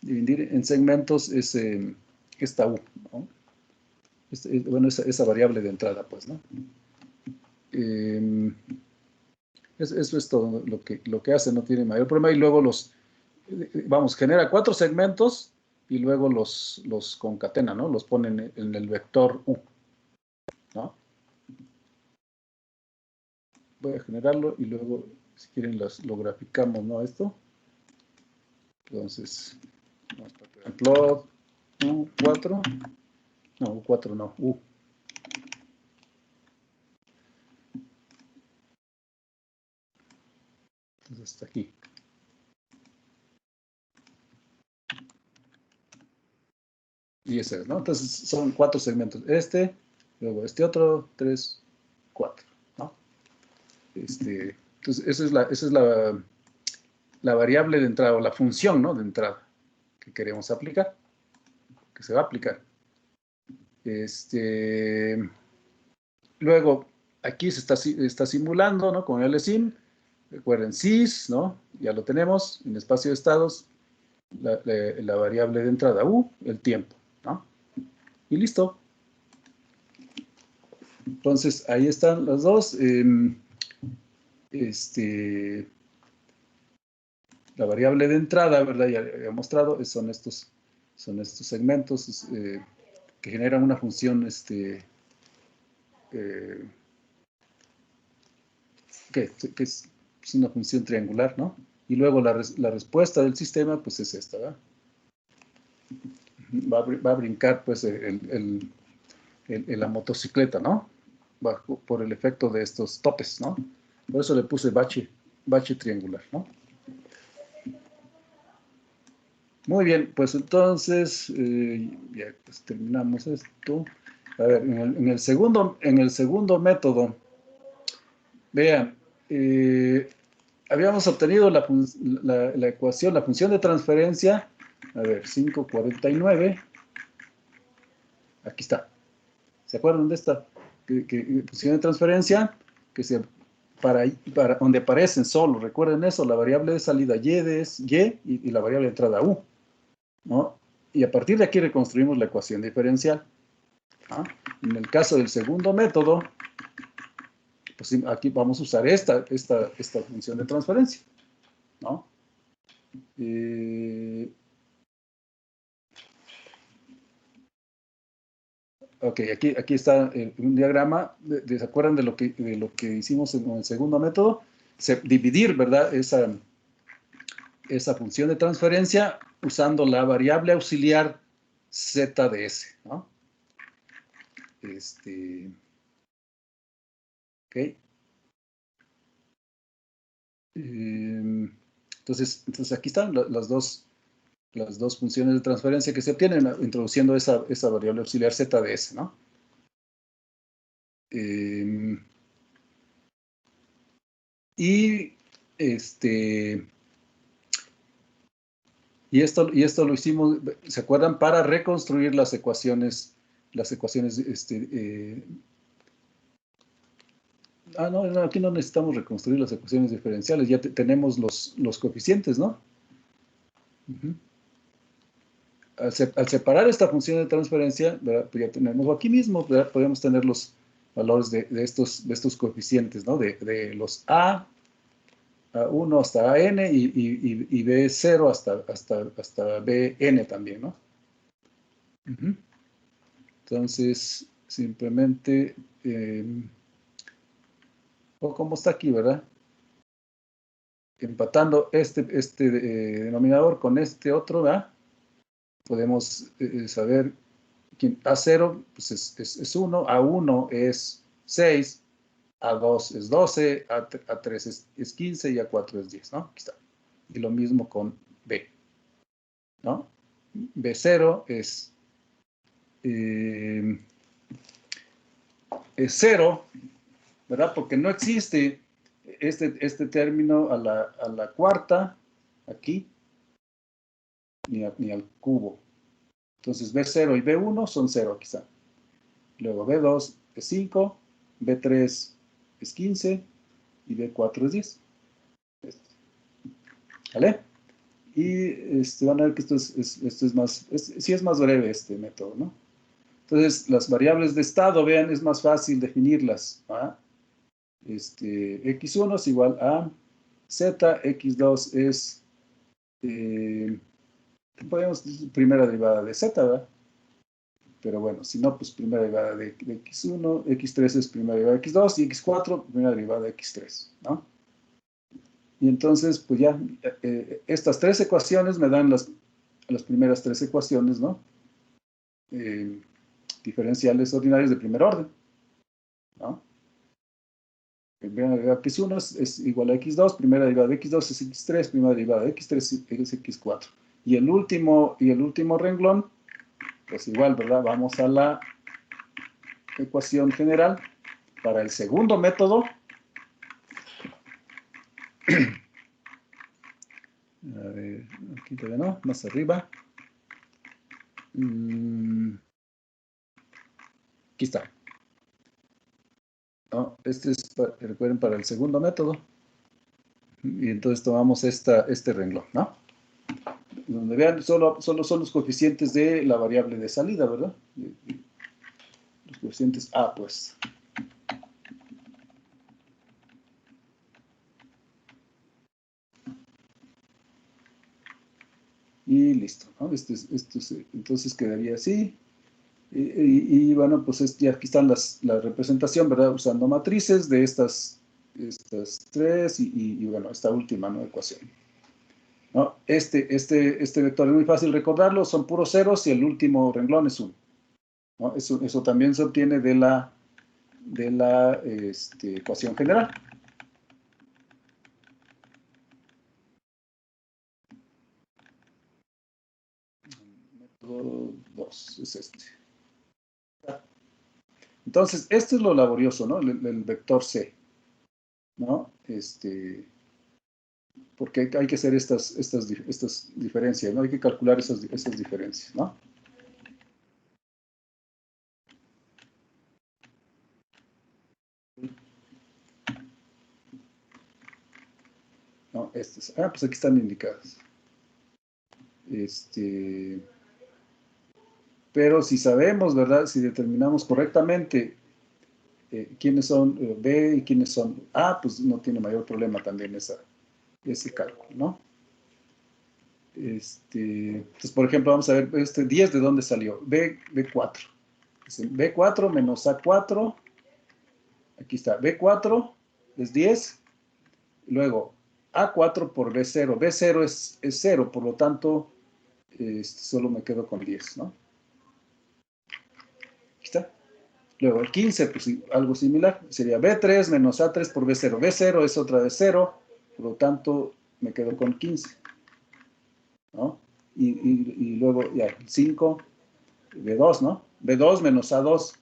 [SPEAKER 1] Dividir en segmentos es esta U, ¿no? Bueno, esa variable de entrada, pues, ¿no? Eso es todo lo que hace, no tiene mayor problema. Y luego genera 4 segmentos y luego los concatena, ¿no? Los ponen en el vector U, ¿no? Voy a generarlo y luego, si quieren, lo graficamos, ¿no? Esto. Entonces, vamos a poner plot U4. No, U4 no, U. Entonces, hasta aquí. Y ese es, ¿no? Entonces, son 4 segmentos. Luego este otro, 3, 4, ¿no? Entonces, esa es la variable de entrada, o la función, ¿no? De entrada que queremos aplicar, que se va a aplicar. Luego, aquí se está simulando, ¿no? Con LSIM. Recuerden, sys, ¿no? Ya lo tenemos en espacio de estados. La variable de entrada U, el tiempo, ¿no? Y listo. Entonces, ahí están los dos. la variable de entrada, ¿verdad? Ya he mostrado, son estos segmentos que generan una función, que es una función triangular, ¿no? Y luego la respuesta del sistema, pues es esta, ¿verdad? Va a brincar, pues, la motocicleta, ¿no? Por el efecto de estos topes, ¿no? Por eso le puse bache triangular, ¿no? Muy bien, pues entonces, ya pues terminamos esto. A ver, en el segundo método, vean, habíamos obtenido la ecuación, la función de transferencia, a ver, 549, aquí está. ¿Se acuerdan de esta función de transferencia? Para donde aparecen solo, recuerden eso, la variable de salida y es y la variable de entrada u, ¿no? Y a partir de aquí reconstruimos la ecuación diferencial, ¿no? En el caso del segundo método, pues aquí vamos a usar esta función de transferencia, ¿no? Ok, aquí está un diagrama. ¿Se acuerdan de lo que hicimos en el segundo método? Dividir, ¿verdad? Esa función de transferencia usando la variable auxiliar z de s, ¿no? Ok. Entonces aquí están las dos funciones de transferencia que se obtienen introduciendo esa variable auxiliar z de s, ¿no? Y esto lo hicimos, ¿se acuerdan? Para reconstruir las ecuaciones, no, aquí no necesitamos reconstruir las ecuaciones diferenciales, ya tenemos los coeficientes, ¿no? Uh-huh. Al separar esta función de transferencia, ¿verdad? Pues ya tenemos aquí mismo, ¿verdad? Podemos tener los valores de estos coeficientes, ¿no? De los A1 hasta AN y B0 hasta BN también, ¿no? Uh-huh. Entonces, simplemente, como está aquí, ¿verdad? Empatando este denominador con este otro, ¿verdad? Podemos saber que A0 pues es 1, A1 es 6, A2 es 12, A3 es 15 y A4 es 10, ¿no? Aquí está. Y lo mismo con B, ¿no? B0 es 0, ¿verdad? Porque no existe este término a la cuarta, aquí, ni al cubo. Entonces B0 y B1 son 0, aquí está. Luego B2 es 5, B3 es 15 y B4 es 10. ¿Vale? Y van a ver que esto es más, sí es más breve este método, ¿no? Entonces, las variables de estado, vean, es más fácil definirlas, ¿va? X1 es igual a Z, X2 es, podemos decir primera derivada de Z, ¿verdad? Pero bueno, si no, pues primera derivada de X1, X3 es primera derivada de X2 y X4, primera derivada de X3, ¿no? Y entonces, pues ya, estas tres ecuaciones me dan las primeras tres ecuaciones, ¿no? Diferenciales ordinarias de primer orden, ¿no? Primera derivada de X1 es igual a X2, primera derivada de X2 es X3, primera derivada de X3 es X4. Y el último renglón, pues igual, ¿verdad? Vamos a la ecuación general para el segundo método. A ver, aquí todavía no, más arriba. Aquí está. ¿No? Este es, recuerden, para el segundo método. Y entonces tomamos este renglón, ¿no? Donde vean, solo son los coeficientes de la variable de salida, ¿verdad? Los coeficientes A, pues. listo, ¿no? Entonces quedaría así. Bueno, pues ya aquí están la representación, ¿verdad? Usando matrices de estas tres bueno, esta última, ¿no? Ecuación. ¿No? Este vector es muy fácil recordarlo, son puros ceros y el último renglón es 1. ¿No? Eso también se obtiene de la ecuación general. Método 2 es este. Entonces, esto es lo laborioso, ¿no? El vector C, ¿no? Porque hay que hacer estas diferencias, ¿no? Hay que calcular esas diferencias, ¿no? No, pues aquí están indicadas. Pero si sabemos, ¿verdad? Si determinamos correctamente quiénes son B y quiénes son A, pues no tiene mayor problema también ese cálculo, ¿no? Entonces, por ejemplo, vamos a ver, 10, ¿de dónde salió? B4. B4 menos A4, aquí está, B4 es 10, luego A4 por B0, B0 es 0, por lo tanto, solo me quedo con 10, ¿no? Aquí está. Luego el 15, pues algo similar, sería B3 menos A3 por B0. B0 es otra vez 0, por lo tanto me quedo con 15, ¿no? Y luego ya el 5, B2, ¿no? B2 menos A2.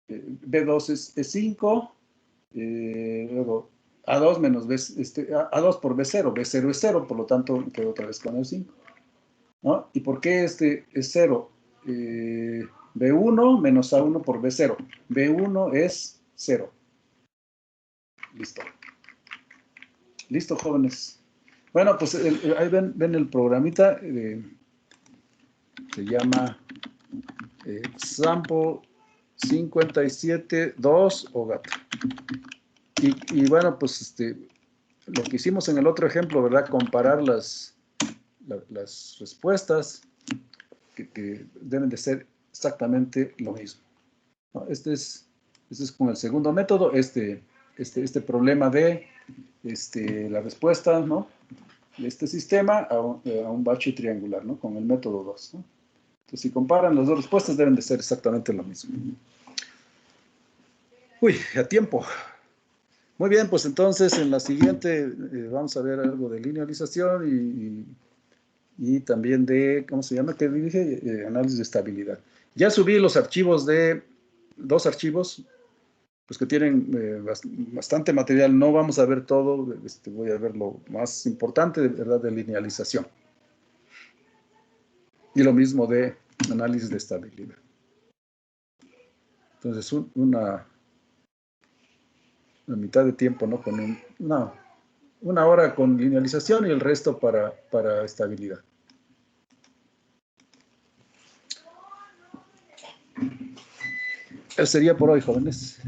[SPEAKER 1] B2 es 5, luego A2 menos A2 por B0. B0 es 0, por lo tanto me quedo otra vez con el 5, ¿no? ¿Y por qué es 0? B1 menos A1 por B0. B1 es 0. Listo. Listo, jóvenes. Bueno, pues ahí ven el programita. Se llama Sample 57.2 OGAT. Y bueno, pues lo que hicimos en el otro ejemplo, ¿verdad? Comparar las respuestas que deben de ser exactamente lo mismo, ¿no? Este es con el segundo método, este problema de la respuesta, ¿no? De este sistema a un bache triangular, ¿no? Con el método 2, ¿no? Entonces, si comparan las dos respuestas, deben de ser exactamente lo mismo. Uy, a tiempo. Muy bien, pues entonces en la siguiente vamos a ver algo de linealización y también de, ¿cómo se llama? ¿Qué dije? Análisis de estabilidad. Ya subí los archivos dos archivos, pues que tienen bastante material. No vamos a ver todo, voy a ver lo más importante, ¿verdad? De linealización. Y lo mismo de análisis de estabilidad. Entonces, una mitad de tiempo, ¿no? Con una hora con linealización y el resto para estabilidad. Eso sería por hoy, jóvenes.